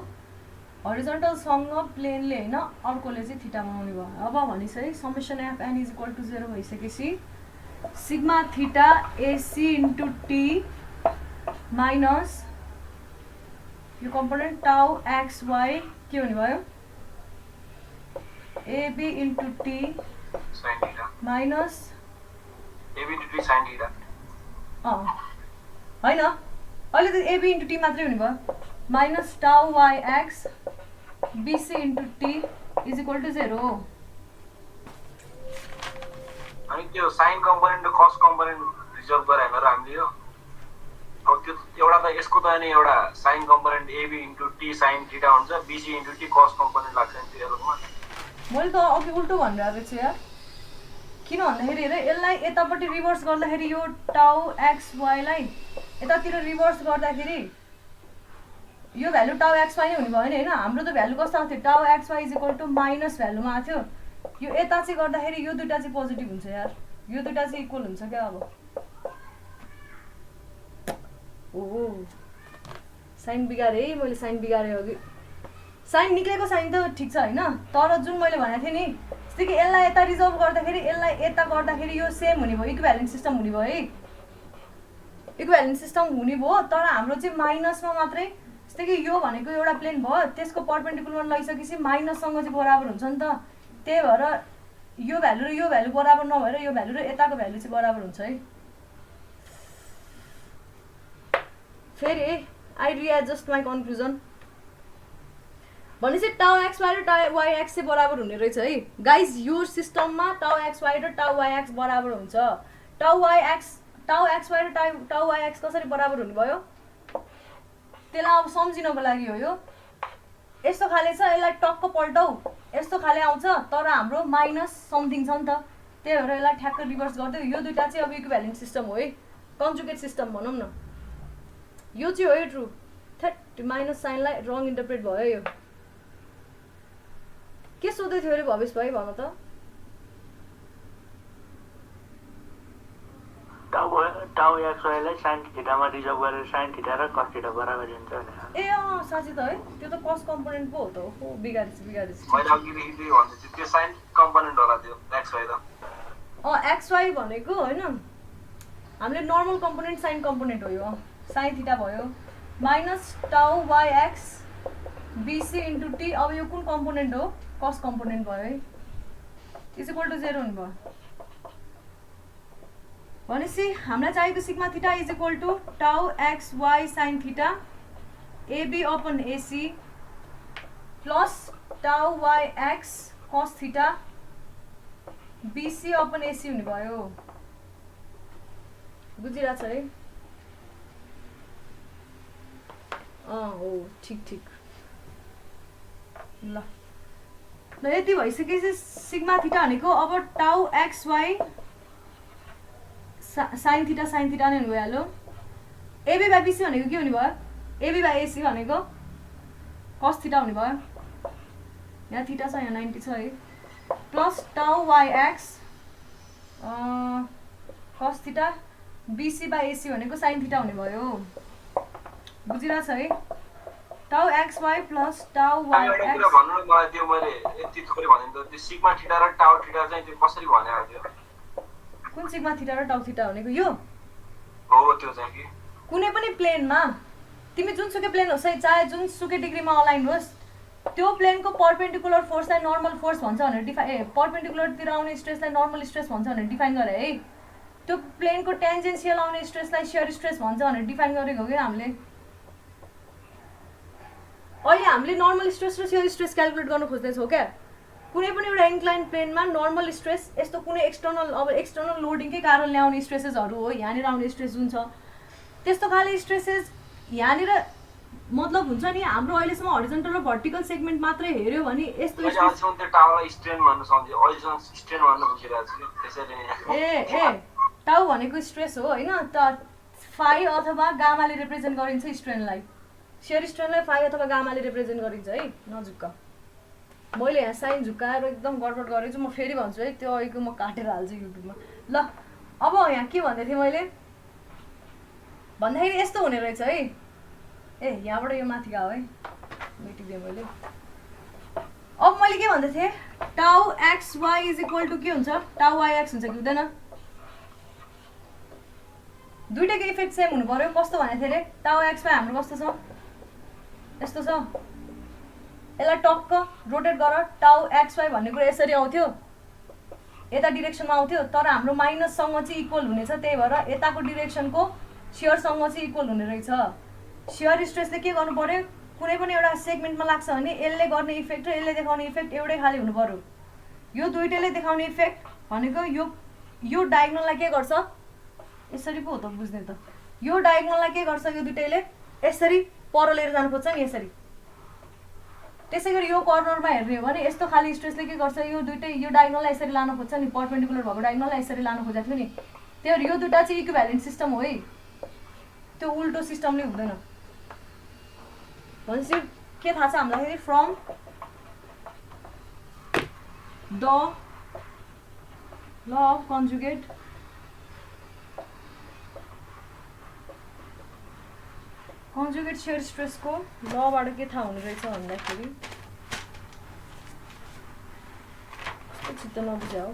हरिजन्टलसँग प्लेनले होइन अर्कोले चाहिँ थीटा बनाउने भयो। अब भनेपछि है summation FN is equal to 0 भइसकेपछि sigma theta AC into T minus यो कम्पोनेन्ट टाउ एक्स वाई के हुने भयो, AB into T minus AB into T sine theta होइन, अहिले त एबी इन्टु टी मात्रै हुने भयो, minus tau y x BC into T is equal to 0 हो। अनि त्यो साइन कम्पोनेन्ट र कस कम्पोनेन्ट रिजल्भ गरायो र हामीले यो अब त्यो एउटा त यसको त अनि एउटा sine component AB into T sine theta हुन्छ, BC into T cos component लाग्छ नि त्यो एरोमा। मैले त अघि उल्टो भनेर आएको छु यार, किन भन्दाखेरि हेर यसलाई यतापट्टि रिभर्स गर्दाखेरि यो टाउ एक्स वाईलाई यतातिर रिभर्स गर्दाखेरि यो भ्यालु टाउ एक्स वाई नै हुने भयो नि होइन। हाम्रो त भ्यालु कस्तो आएको थियो, tau x y is equal to minus भ्यालुमा आएको थियो। यो यता चाहिँ गर्दाखेरि यो दुइटा चाहिँ पोजिटिभ हुन्छ यार, यो दुइटा चाहिँ इक्वल हुन्छ क्या। अब ओहो साइन बिगारेँ है मैले, साइन बिगारेँ अघि। साइन निक्लेको साइन त ठिक छ होइन, तर जुन मैले भनेको थिएँ नि जस्तै कि यसलाई यता रिजल्भ गर्दाखेरि यसलाई यता गर्दाखेरि यो सेम हुने भयो, इक्विभ्यालेन्ट सिस्टम हुने भयो है, इक्विभ्यालेन्ट सिस्टम हुने भयो। तर हाम्रो चाहिँ माइनसमा मात्रै, जस्तै कि यो भनेको एउटा प्लेन भयो, त्यसको पर्पेन्डिकुलर लैसकेपछि माइनससँग चाहिँ बराबर हुन्छ नि त। त्यही भएर यो भ्यालु र यो भ्यालु बराबर नभएर यो भ्यालु र यताको भ्यालु चाहिँ बराबर हुन्छ है। फेरि आई रिएडजस्ट माई कन्क्लुजन भनेपछि टाउ एक्स वाई र टाउ वाई एक्स चाहिँ बराबर हुने रहेछ है गाइज। यो सिस्टममा टाउ एक्स वाई र टाउ वाई एक्स बराबर हुन्छ। टाउ एक्स वाई र टाउ वाई एक्स कसरी बराबर हुने भयो त्यसलाई अब सम्झिनको लागि हो। यो यस्तो खाले छ, यसलाई टक्क पल्टाउ यस्तो खाले आउँछ, तर हाम्रो माइनस समथिङ छ नि त, त्यही भएर यसलाई ठ्याक्क रिभर्स गरिदियो। यो दुइटा चाहिँ अब इक्विभ्यालेन्ट सिस्टम हो है, कन्जुगेट सिस्टम भनौँ न। यो चाहिँ हो है ट्रु, थ्याट माइनस साइनलाई रङ इन्टरप्रेट भयो यो। के सोध्दै थियो अरे भवेश भाइ भन त। टाउ एक्स वाईलाई साइन थीटामा रिजर्भ गरेर साइन थीटा र कस थीटा बराबर हुन्छ भने। ए साँच्चै त है, त्यो त कस कम्पोनेन्ट पो हो त। हो बिगारेछ। मैले अघिदेखि त्यही भन्दै थिएँ, त्यो साइन कम्पोनेन्ट होला त्यो एक्स वाई त। एक्स वाई भनेको होइन, हामीले नर्मल कम्पोनेन्ट साइन कम्पोनेन्ट हो यो। साइन थीटा भयो minus tau y x BC into T. अब यो कुन कम्पोनेन्ट हो, कस कम्पोनेन्ट भयो है, इज इक्वल टु 0 हुने भयो। भनेपछि हामीलाई चाहिएको sigma theta is equal to tau x y sine theta AB upon AC plus tau y x cos theta BC upon AC हुने भयो। बुझिरहेको छ है? हो ठिक ल यति भइसकेपछि सिग्मा थीटा भनेको अब टाउ एक्स वाई साइन थीटा नै हुने भइहाल्यो। एबी बाई बिसी भनेको के हुने भयो, एबी बाई एसी भनेको कस थीटा हुने भयो। यहाँ थीटा छ, यहाँ 90 छ है। प्लस टाउ yx cos theta BC by AC भनेको sin थीटा हुने भयो बुझिरहेछ है टाउ xy प्लस टाउ एउटा yx कुरा भन्नु न मलाई त्यो मैले यति थोरै भने त त्यो सिग्मा थीटा र टाउ थीटा चाहिँ त्यो कसरी भनेको थियो कुन सिग्मा थीटा र टाउ थीटा भनेको यो हो त्यो चाहिँ कि कुनै पनि प्लेनमा तिमी जुनसुकै प्लेन होस् है चाहे जुनसुकै डिग्रीमा अलाइन होस् त्यो प्लेनको पर्पेन्डिकुलर फोर्सलाई नर्मल फोर्स भन्छ भनेर पर्पेन्डिकुलरतिर आउने स्ट्रेसलाई नर्मल स्ट्रेस भन्छ भनेर डिफाइन गरे है त्यो प्लेनको टेन्जेन्सियल आउने स्ट्रेसलाई सियर स्ट्रेस भन्छ भनेर डिफाइन गरेको हो कि हामीले अहिले हामीले नर्मल स्ट्रेस र सियर स्ट्रेस क्याल्कुलेट गर्न खोज्दैछौँ क्या कुनै पनि एउटा इन्क्लाइन प्लेनमा नर्मल स्ट्रेस यस्तो कुनै एक्सटर्नल लोडिङकै कारणले आउने स्ट्रेसेसहरू हो यहाँनिर आउने स्ट्रेस जुन छ त्यस्तो खाले स्ट्रेसेस यहाँनिर मतलब हुन्छ नि हाम्रो अहिलेसम्म हरिजन्टल र भर्टिकल सेगमेन्ट मात्रै हेऱ्यो भने यस्तो मैले अहिलेसम्म त्यो टाउलाई स्ट्रेन भन्न सम्झेँ अहिलेसम्म स्ट्रेन भन्न बुझिरहेको छु त्यसैले ए टाउ भनेको स्ट्रेस हो होइन त फाइ अथवा गामाले रिप्रेजेन्ट गरिन्छ स्ट्रेनलाई सियर स्ट्रेनलाई फाइ अथवा गामाले रिप्रेजेन्ट गरिन्छ है नझुक्क मैले यहाँ साइन झुक्काएर एकदम गडबड गरेको छु म फेरि भन्छु है त्यो अहिलेको म काटेर हाल्छु युट्युबमा ल अब यहाँ के भन्दै थिएँ मैले भन्दाखेरि यस्तो हुने रहेछ है ए यहाँबाट यो माथि गयो है मेटिदिएँ मैले अब मैले के भन्दै थिएँ tau x y is equal to के हुन्छ टाउ वाइ एक्स हुन्छ कि हुँदैन दुइटैको इफेक्ट सेम हुनु पर्यो कस्तो भनेको थिएँ अरे टाउ एक्समा हाम्रो कस्तो छ यस्तो छ यसलाई टक्क रोटेट गर टाउ एक्स वाइ भन्ने कुरा यसरी आउँथ्यो यता डिरेक्सनमा आउँथ्यो तर हाम्रो माइनससँग चाहिँ इक्वल हुनेछ त्यही भएर यताको डिरेक्सनको सियरसँग चाहिँ इक्वल हुने रहेछ सियर स्ट्रेसले के गर्नु पर्यो कुनै पनि एउटा सेगमेन्टमा लाग्छ भने यसले गर्ने इफेक्ट र यसले देखाउने इफेक्ट एउटै खाले हुनु पर्यो यो दुइटैले देखाउने इफेक्ट भनेको यो डायगोनललाई के गर्छ यसरी पो हो त बुझ्ने त यो डायगोनललाई के गर्छ यो दुइटैले यसरी पर लिएर जानु खोज्छ नि यसरी त्यसै गरी यो कर्नरमा हेर्ने हो भने यस्तो खाली स्ट्रेसले के गर्छ यो दुइटै यो डायगोनललाई यसरी लानु खोज्छ नि पर्पेन्डिकुलर भएको डायगोनललाई यसरी लानु खोजेको थियो नि त्यही भएर यो दुइटा चाहिँ इक्विभ्यालेन्ट सिस्टम हो है त्यो उल्टो सिस्टमले हुँदैन भनेपछि के थाहा छ हामीलाई from the law of conjugate conjugate shear स्ट्रेसको लबाट के थाहा हुने रहेछ भन्दाखेरि कस्तो चित्त नबुझ्या हो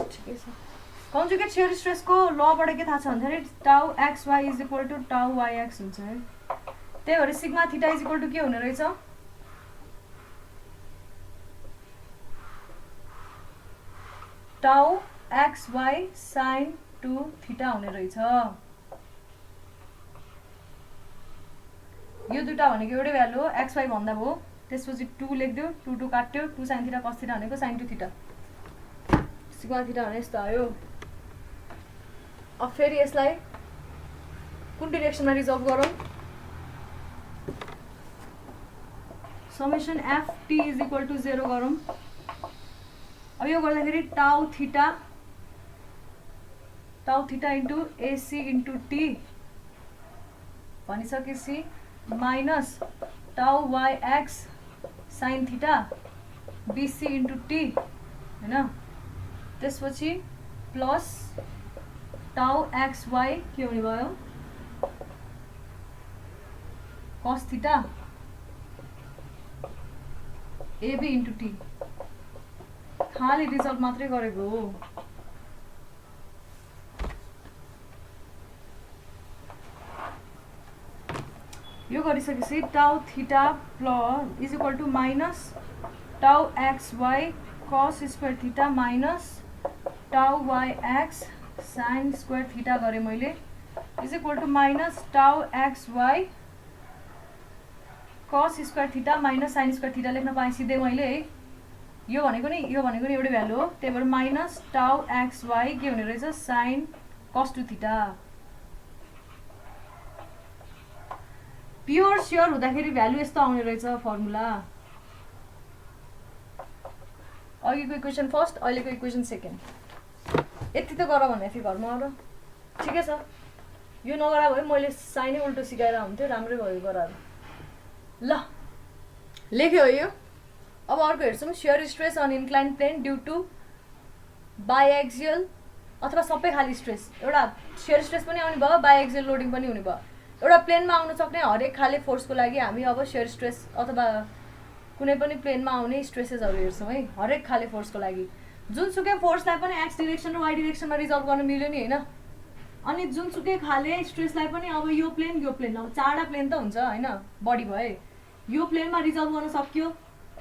ठिकै छ कन्जुगेट सियर स्ट्रेसको लबाट के थाहा छ भन्दाखेरि tau x y is equal to tau y x हुन्छ है त्यही भएर sigma theta is equal to के हुने रहेछ टाउ एक्स वाइ साइन 2 थीटा हुने रहेछ यो दुटा भनेको एउटै भ्यालु हो एक्स वाइ भन्दा भयो त्यसपछि 2 लेखिदियो 2 2 काट्यो 2 साइन थीटा कस थीटा भनेको साइन 2 थीटा सिग्मा थीटा भने यस्तो आयो अब फेरि यसलाई कुन डिरेक्सनमा रिजल्भ गरौँ summation F T is equal to 0 गरौँ अब यो गर्दाखेरि tau theta into AC into T भनिसकेपछि minus tau y x sine theta BC into T होइन त्यसपछि प्लस टाउ एक्स वाइ के हुने भयो cos theta AB into T खाली रिजल्ट मात्रै गरेको हो यो गरिसकेपछि tau theta plus is equal to minus tau x y cos square theta minus tau y x sine square theta गरेँ मैले is equal to minus tau x y cos square theta minus sine square theta लेख्न पाएँ सिधै मैले है यो भनेको नि एउटै भ्यालु हो त्यही भएर माइनस टाउ एक्स वाइ के हुने रहेछ साइन कस 2 थीटा प्योर स्योर हुँदाखेरि भ्यालु यस्तो आउने रहेछ फर्मुला अघिको इक्वेसन फर्स्ट अहिलेको इक्वेसन सेकेन्ड यति त गर भनेको थिएँ घरमा र ठिकै छ यो नगरा भए मैले साइनै उल्टो सिकाएर हुन्थ्यो राम्रै भयो गराएर ल लेख्यो यो अब अर्को हेर्छौँ shear stress on inclined plane due to biaxial अथवा सबै खाली स्ट्रेस। एउटा shear stress पनि आउने भयो, biaxial लोडिङ पनि हुने भयो। एउटा प्लेनमा आउन सक्ने हरेक खाले फोर्सको लागि हामी अब shear stress अथवा कुनै पनि प्लेनमा आउने स्ट्रेसेसहरू हेर्छौँ है, हरेक खाले फोर्सको लागि। जुनसुकै फोर्सलाई पनि एक्स डिरेक्सन र वाइ डिरेक्सनमा रिजल्भ गर्न मिल्यो नि हैन। अनि जुनसुकै खाले स्ट्रेसलाई पनि अब यो प्लेन अब चारवटा प्लेन त हुन्छ हैन, बडी भए यो प्लेनमा रिजल्भ गर्न सक्यो।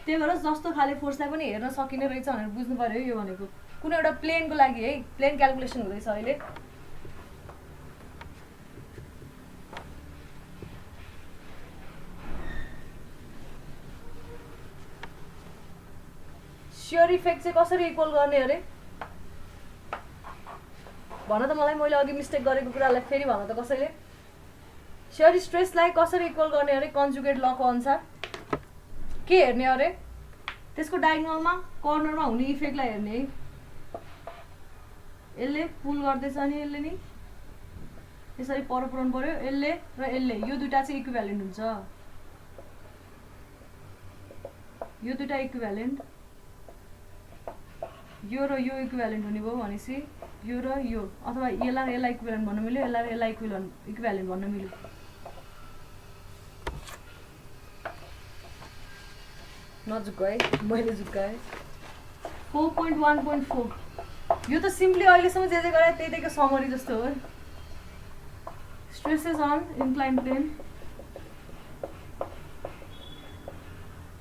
त्यही भएर जस्तो खाले फोर्सलाई पनि हेर्न सकिने रहेछ भनेर बुझ्नु पर्यो है। यो भनेको कुनै एउटा प्लेनको लागि है, प्लेन क्याल्कुलेसन हुँदैछ अहिले। shear इफेक्ट चाहिँ कसरी इक्वल गर्ने अरे भन त मलाई, मैले अघि मिस्टेक गरेको कुरालाई फेरि भन त कसैले। shear स्ट्रेसलाई कसरी इक्वल गर्ने अरे कन्जुगेट लको अनुसार के हेर्ने अरे, त्यसको डायगोनलमा कर्नरमा हुने इफेक्टलाई हेर्ने है। यसले पुल गर्दैछ अनि यसले नि यसरी पर पुर्याउनु पर्यो, यसले र यसले, यो दुईटा चाहिँ इक्विभ्यालेन्ट हुन्छ। यो दुईटा इक्विभ्यालेन्ट, यो र यो इक्विभ्यालेन्ट हुने भयो भनेपछि यो र यो, अथवा यसलाई यसलाई इक्विभ्यालेन्ट भन्न मिल्यो, यसलाई यसलाई इक्विभ्यालेन्ट भन्न मिल्यो। नझुक्क है, मैले झुक्काएँ। 4.1.4 यो त सिम्पली अहिलेसम्म जे गरे त्यहीको समरी जस्तो हो। स्ट्रेसेस अन इन्क्लाइन प्लेन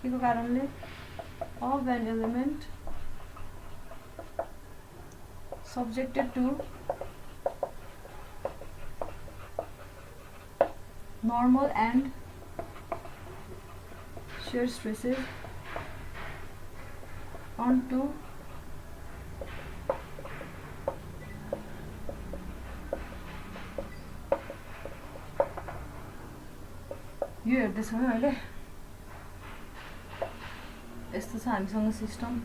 के को कारणले of an element subjected to normal and shear stresses onto यो हेर्दैछौँ है अहिले। यस्तो छ हामीसँग सिस्टम।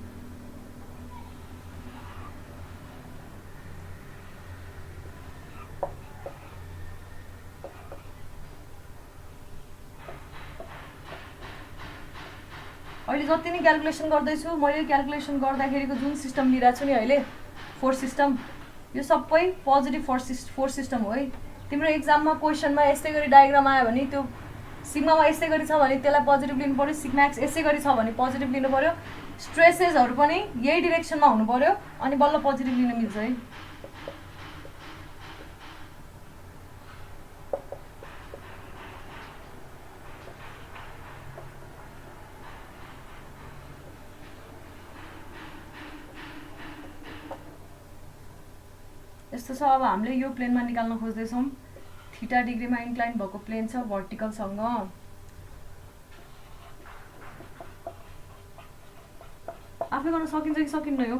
अहिले जति नै क्याल्कुलेसन गर्दैछु मैले, क्याल्कुलेसन गर्दाखेरिको जुन सिस्टम लिइरहेको छु नि अहिले, फोर्स सिस्टम, यो सबै पोजिटिभ फोर्स सिस्टम हो है। तिम्रो एक्जाममा क्वेसनमा यस्तै गरी डायग्राम आयो भने त्यो सिग्मामा यस्तै गरी छ भने त्यसलाई पोजिटिभ लिनु पर्यो, सिग्मा एक्स यसै गरी छ भने पोजिटिभ लिनु पर्यो, स्ट्रेसेसहरू पनि यही डिरेक्सनमा हुनु पर्यो अनि बल्ल पोजिटिभ लिन मिल्छ है। यस्तो छ। अब हामीले यो प्लेनमा निकाल्न खोज्दैछौँ। थीटा डिग्रीमा इन्क्लाइन भएको प्लेन छ भर्टिकलसँग। आफै गर्न सकिन्छ कि सकिन्न यो?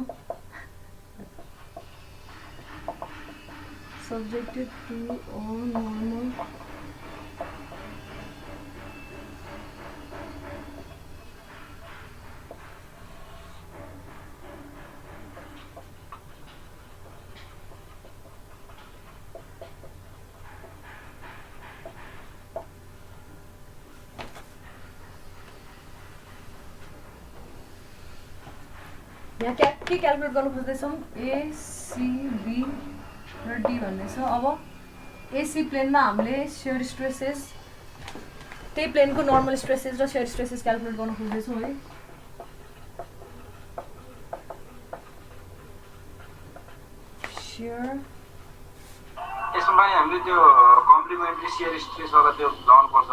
सब्जेक्टेड टु नर्मल यहाँ के क्यालकुलेट गर्नु खोज्दैछौँ? एसिबी र डी भन्ने छ। अब एसी प्लेनमा हामीले shear स्ट्रेसेस, त्यही प्लेनको नर्मल स्ट्रेसेस र shear स्ट्रेसेस क्यालकुलेट गर्न खोज्दैछौँ है। shear यसमा हामीले त्यो कम्प्लिमेन्ट्री shear स्ट्रेस वाला त्यो लाउनु पर्छ।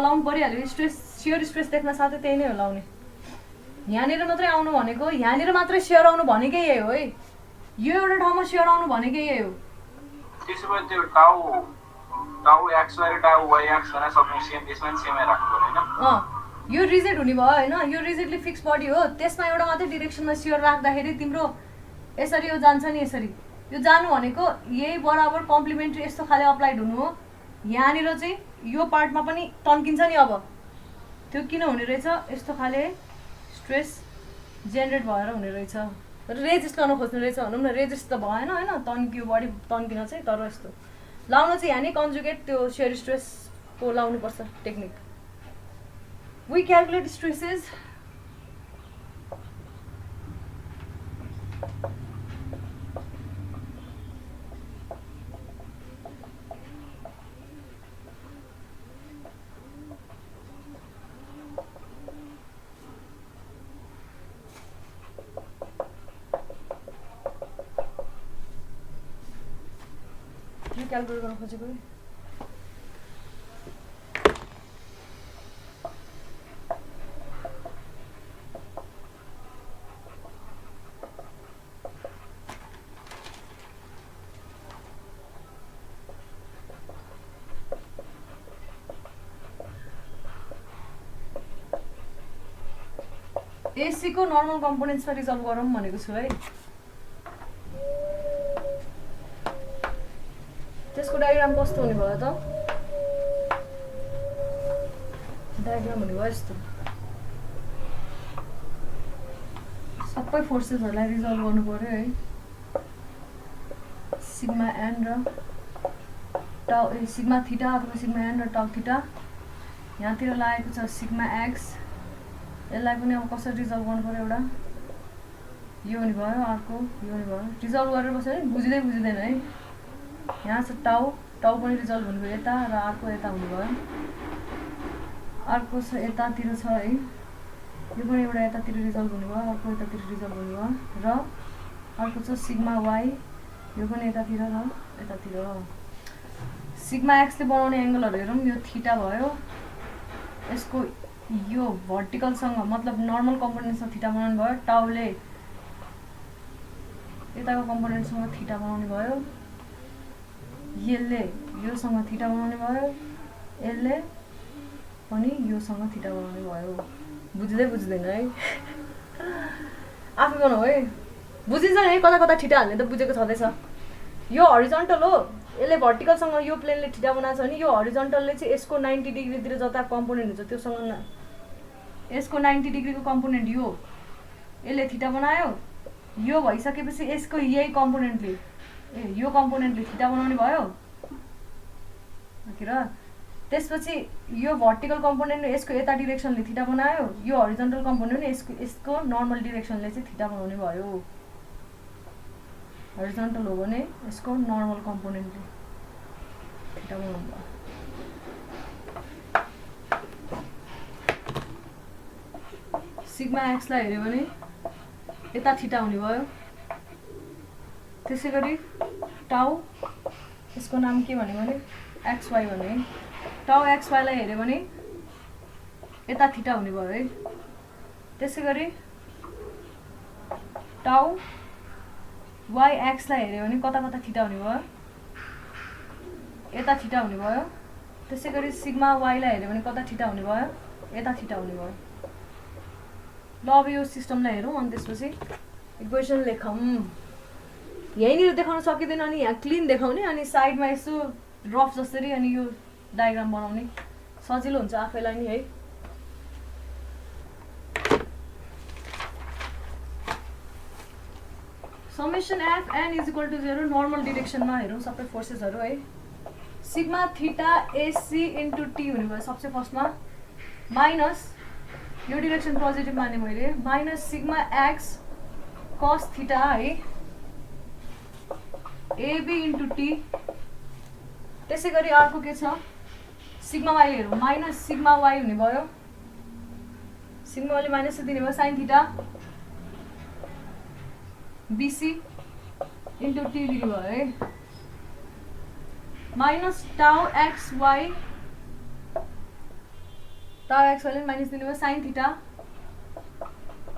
लाउनु परिहाल्यो। shear स्ट्रेस देख्न साथै त्यही नै हो लाउने। यहाँनिर मात्रै आउनु भनेको, यहाँनिर मात्रै shear आउनु भनेकै यही हो है। यो एउटा ठाउँमा shear आउनु भनेकै यही हो। त्यसो भए त्यो टाउ एक्स र टाउ वाइ एक्स भने सबै सेम, यसमा पनि सेमै राख्नु पर्यो हैन। यो रिजिड हुने भयो हैन, यो रिजिडली फिक्स बडी हो। त्यसमा एउटा मात्रै डिरेक्सनमा shear राख्दाखेरि तिम्रो यसरी यो जान्छ नि, यसरी यो जानु भनेको यही बराबर कम्प्लिमेन्ट्री यस्तो खाले अप्लाइड हुनु हो। यहाँनिर चाहिँ यो पार्टमा पनि तन्किन्छ नि। अब त्यो किन हुने रहेछ? यस्तो खाले स्ट्रेस जेनेरेट भएर हुने रहेछ। रेजिस्ट गर्न खोज्ने रहेछ भनौँ न। रेजिस्ट त भएन हैन, तन्कियो बडी तन्किन चाहिँ, तर यस्तो लाउन चाहिँ यहाँ नि कन्जुगेट त्यो shear स्ट्रेसको लाउनुपर्छ technique. We calculate stresses calculate गर्न खोजेको है। AC को नर्मल कम्पोनेन्ट्समा रिजल्भ गरौँ भनेको छु है। त्यसको डायग्राम कस्तो हुने भयो त? डायग्राम हुने भयो यस्तो। सबै फोर्सेसहरूलाई रिजल्भ गर्नु पर्यो है। सिग्मा एन र टाउ सिग्मा थीटा अथवा सिग्मा एन र टाउ थीटा। यहाँतिर लागेको छ सिग्मा एक्स। यसलाई पनि अब कसरी रिजल्भ गर्नु पर्यो? एउटा यो हुने भयो, अर्को यो हुने भयो। रिजल्भ गरेर बस्यो भने बुझिँदैन है। यहाँ छ टाउ, टाउ पनि रिजल्भ हुने भयो यता र अर्को यता हुने भयो। अर्को छ यतातिर छ है, यो पनि एउटा यतातिर रिजल्भ हुने भयो, अर्को यतातिर रिजल्भ हुने भयो। र अर्को छ सिग्मा वाई, यो पनि यतातिर र यतातिर। सिग्मा एक्सले बनाउने एङ्गलहरू हेरौँ, यो थीटा भयो। यसको यो भर्टिकलसँग मतलब नर्मल कम्पोनेन्टसँग थीटा बनाउनु भयो। टाउले यताको कम्पोनेन्टसँग थीटा बनाउने भयो। यसले योसँग थीटा बनाउने भयो, यसले पनि योसँग थीटा बनाउने भयो। बुझ्दैन है? आफै बनाऊ है, बुझिन्छ है। कता कता थीटा हाल्ने त बुझेको छँदैछ। यो हरिजन्टल हो, यसले भर्टिकलसँग यो प्लेनले थीटा बनाएको छ भने यो हरिजन्टलले चाहिँ यसको 90 डिग्रीतिर जता कम्पोनेन्ट हुन्छ त्योसँग यसको 90 डिग्रीको कम्पोनेन्ट यो यसले थीटा बनायो। यो भइसकेपछि यसको यही कम्पोनेन्टले यो कम्पोनेन्टले थीटा बनाउने भयो। र त्यसपछि यो भर्टिकल कम्पोनेन्ट यसको यता डिरेक्सनले थीटा बनायो। यो हरिजन्टल कम्पोनेन्ट यसको नर्मल डिरेक्सनले चाहिँ थीटा बनाउने भयो। हरिजन्टल हो भने यसको नर्मल कम्पोनेन्टले थीटा बनाउनु भयो। सिग्मा एक्सलाई हेऱ्यो भने यता थीटा हुने भयो। त्यसै गरी टाउ, यसको नाम के भन्यो भने एक्सवाई भन्यो है। टाउ एक्सवाईलाई हेऱ्यो भने यता थीटा हुने भयो है। त्यसै गरी टाउ वाई एक्सलाई हेऱ्यो भने कता कता थीटा हुने भयो, यता थीटा हुने भयो। त्यसै गरी सिग्मा वाईलाई हेऱ्यो भने कता थीटा हुने भयो, यता थीटा हुने भयो। ल अब यो सिस्टमलाई हेरौँ अनि त्यसपछि इक्वेसन लेखौँ। यहीँनिर देखाउन सकिँदैन अनि यहाँ क्लिन देखाउने अनि साइडमा यसो रफ जसरी अनि यो डायग्राम बनाउने सजिलो हुन्छ आफैलाई नि है। Summation F N is equal to 0 normal डिरेक्सनमा हेरौँ सबै फोर्सेसहरू है। Sigma theta AC into T हुने भयो सबसे फर्स्टमा, माइनस यो डिरेक्सन पोजिटिभ माने मैले, minus sigma x cos theta है एबी इन्टु टी। त्यसै गरी अर्को के छ सिग्मा वाई हेरौँ, माइनस सिग्मा वाई हुने भयो। सिग्मा वाईले माइनस दिने भयो sine theta BC into T लिने भयो है। Minus tau x y, tau x वाईले माइनस दिने भयो sine theta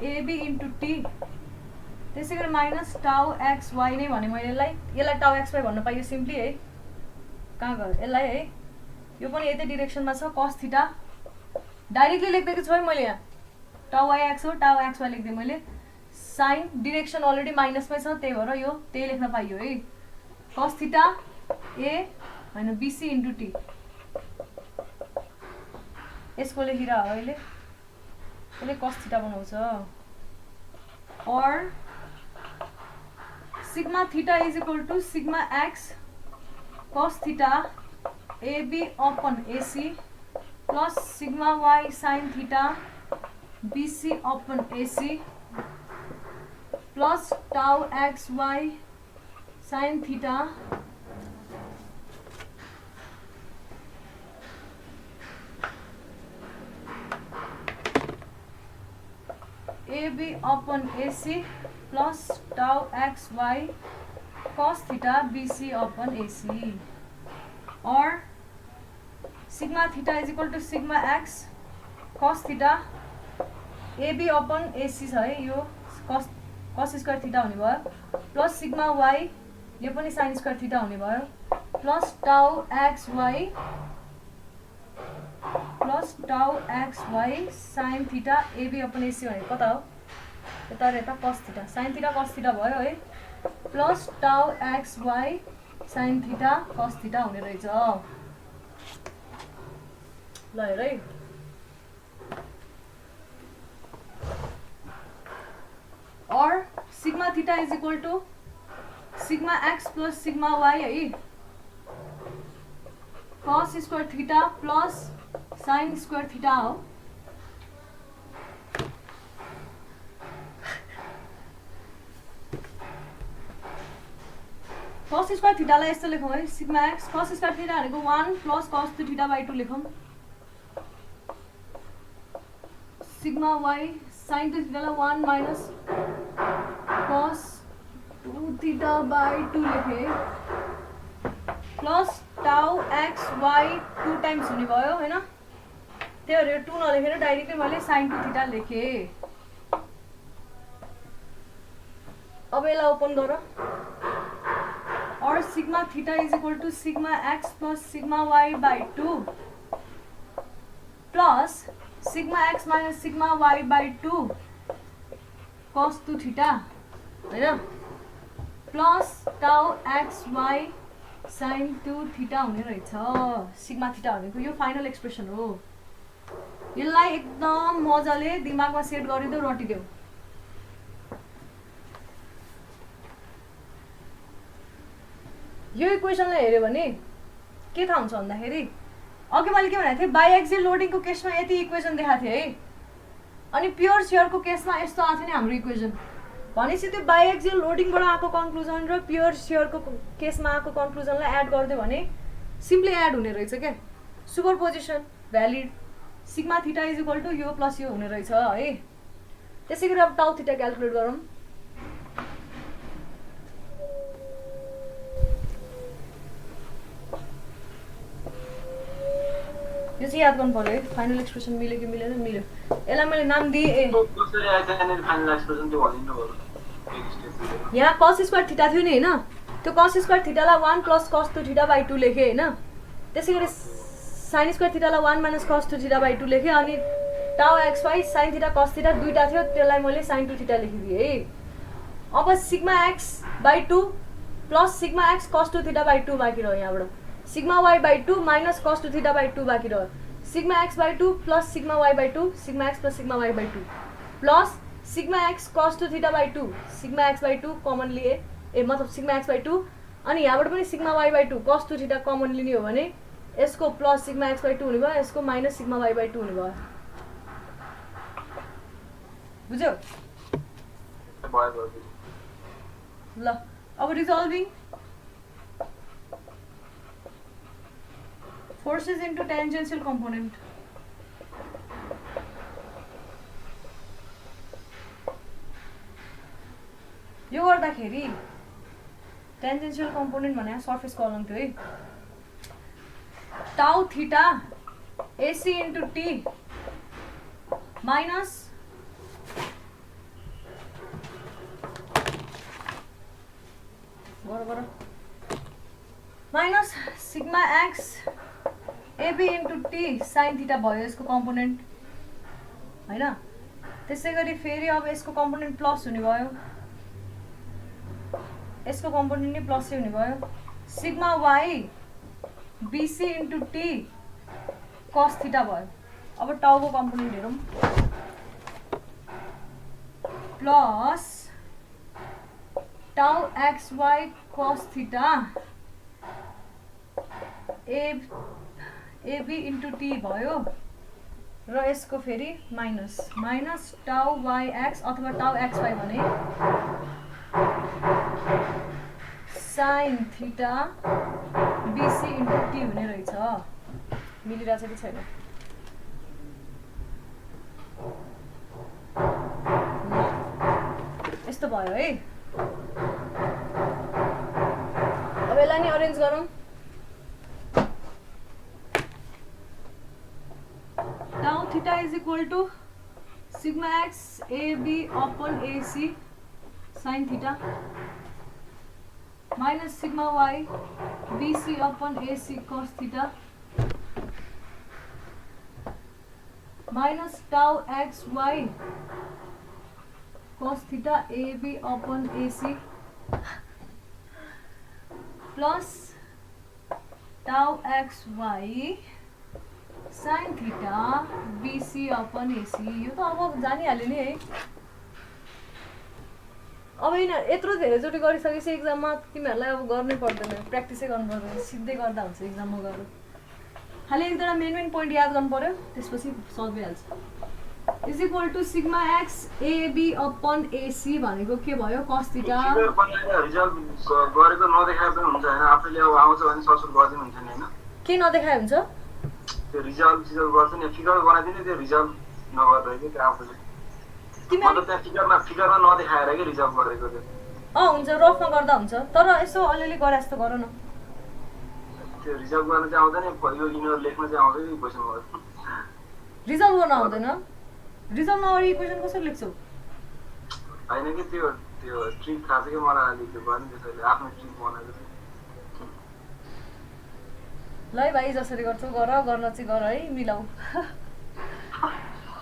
AB into T. त्यसै गरी माइनस टाउ एक्स वाई नै भने मैले यसलाई टाउ एक्स वाई भन्न पाइयो सिम्पली है। कहाँ गयो यसलाई है, यो पनि यतै डिरेक्सनमा छ कस थीटा। डाइरेक्टली लेखिदिएको छु है मैले, यहाँ टाउ वाई एक्स हो, टाउ एक्स वाई लेखिदिएँ मैले। साइन डिरेक्सन अलरेडी माइनसमै छ त्यही भएर यो त्यही लेख्न पाइयो है। कस थीटा ए होइन बीसी इन्टु टी, यसको लेखिर अहिले यसले कस थीटा बनाउँछ। और sigma theta is equal to sigma x cos theta AB upon AC plus sigma y sine theta BC upon AC plus tau x y sine theta AB upon AC plus tau x y cos theta BC upon AC. or sigma theta is equal to sigma x cos theta AB upon AC छ है यो cos square theta हुने भयो plus sigma y यो पनि sin square theta हुने भयो plus tau xy plus tau xy sin theta AB upon AC भने कता हो यता र यता cos theta sin theta cos theta भयो है plus tau xy sin theta cos theta हुने रहेछ ल हेर है or sigma theta is equal to sigma x plus sigma y है cos square theta plus sin square theta हो cos square theta लाई यस्तो लेखौँ है sigma x cos square theta भनेको 1 plus cos 2 theta by 2 लेखौँ sigma y sin 2 theta लाई 1 minus cos 2 theta by 2 लेखे plus tau x y 2 times हुने भयो हैन त्यही भएर 2 नलेखेर डाइरेक्टली मैले sin 2 theta लेखे अब यसलाई ओपन गर और sigma theta is equal to sigma x plus sigma y by 2 plus sigma x minus sigma y by 2 cos 2 theta हैन plus tau xy sin 2 theta हुने रहेछ सिग्मा थीटा भनेको यो फाइनल एक्सप्रेसन हो यसलाई एकदम मजाले दिमागमा सेट गरिदेऊ रटिदेऊ यो इक्वेसनलाई हेर्यो भने के थाहा हुन्छ भन्दाखेरि अघि मैले के भनेको थिएँ बाइएक्सियल लोडिङको केसमा यति इक्वेसन देखाएको थिएँ है अनि प्योर सियरको केसमा यस्तो आएको थियो नि हाम्रो इक्वेसन भनेपछि त्यो बाइएक्सियल लोडिङबाट आएको कन्क्लुजन र प्योर सियरको केसमा आएको कन्क्लुजनलाई एड गरिदियो भने सिम्पली एड हुने रहेछ क्या superposition valid sigma theta is equal to यो प्लस यो हुने रहेछ है त्यसै गरी अब टाउ थीटा क्याल्कुलेट गरौँ यो चाहिँ याद गर्नु पर्यो है फाइनल एक्सप्रेसन मिल्यो कि मिलेन मिल्यो यसलाई मैले नाम दिएँ यहाँ cos स्क्वायर थीटा थियो नि हैन त्यो cos स्क्वायर थीटालाई 1 प्लस cos 2 थीटा बाइ 2 लेखे हैन त्यसै गरी sin स्क्वायर थीटालाई 1 माइनस cos 2 थीटा बाइ 2 लेखे अनि tau xy sin theta cos theta दुईटा थियो त्यसलाई मैले sin 2 थीटा लेखिदिए है अब sigma x by 2 plus sigma x cos 2 theta by 2 बाँकी रह्यो यहाँबाट sigma y by 2 minus cos 2 theta by 2 बाँकी रह्यो sigma x by 2 plus sigma y by 2 sigma x plus sigma y by 2 plus sigma x cos 2 theta by 2 sigma x by 2 common लिए मतलब sigma x by 2 अनि यहाँबाट पनि sigma y by 2 cos 2 theta common लिने हो भने यसको plus sigma x by 2 हुने भयो यसको माइनस सिग्मा y बाइ 2 हुने भयो बुझ्यौ ल अब रिजल्भिङ forces into tangential component यो गर्दाखेरि tangential component भने surface column थियो है tau theta AC into T minus minus sigma x AB into T sin theta भयो यसको कम्पोनेन्ट हैन त्यसै गरी फेरि अब यसको कम्पोनेन्ट प्लस हुने भयो यसको कम्पोनेन्ट नि प्लस हुने भयो sigma y BC into T cos theta भयो अब टाउको कम्पोनेन्ट हेरौँ plus tau xy cos theta AB into T भयो र यसको फेरि माइनस माइनस tau yx अथवा tau xy भने sin theta BC into T हुने रहेछ मिलिरहेछ कि छैन यस्तो भयो है अब यसलाई नि अरेन्ज गरौँ theta is equal to sigma x AB upon AC sine theta minus sigma y BC upon AC cos theta minus tau x y cos theta AB upon AC plus tau XY sin theta BC upon AC यो त अब जानिहाल्यो नि है अब यत्रो धेरैचोटि गरिसकेपछि एक्जाममा तिमीहरूलाई अब गर्नै पर्दैन प्र्याक्टिसै गर्नु पर्दैन सिधै गर्दा हुन्छ एक्जाममा गएर खालि एक दुईवटा मेन पोइन्ट याद गर्नु पर्यो त्यसपछि सल्भ भइहाल्छ is equal to sigma x AB upon AC भनेको के भयो कस थीटा रिजल्ट गरेको नदेखाए पनि हुन्छ हैन आफैले अब आउँछ भने ससुर गर्दिनु हुन्छ नि हैन के नदेखाए हुन्छ त्यो रिजल्ट गर्छ नि फिगर बनाइदिने त्यो रिजल्ट नगर्दै के आफैले मतलब त्यहाँ फिगरमा नदेखाएर के रिजल्ट गरेको त्यो हुन्छ रफमा गर्दा हुन्छ तर यसो अलिअलि गरे जस्तो गर न त्यो रिजल्ट गर्न चाहिँ आउँदैन यो इनर लेख्न चाहिँ आउँदैन नि क्वेशन गर्नु रिजल्ट गर्न आउँदैन रिजल्ट नगरी इक्वेसन कसरी लेख्छौ हैन कि त्यो ट्रिक थाहा छ कि मलाई अलि त्यो गर्ने त्यसैले आफ्नो ट्रिक बनाएको ल भाइ जसरी गर्छौ गर गर्न चाहिँ गर है मिलाऊ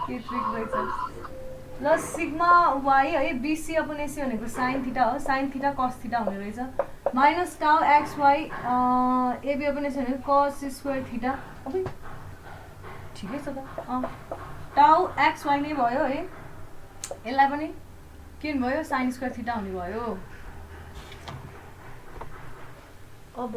के ट्रिक रहेछ ल सिग्मा वाई है बीसी अपन एसी भनेको साइन थीटा हो साइन थीटा कस थीटा हुने रहेछ minus tau x y AB upon AC भनेको कस स्क्वायर थीटा अब ठिकै छ त टाउ एक्स वाई नै भयो है यसलाई पनि के भयो साइन स्क्वायर थीटा हुने भयो अब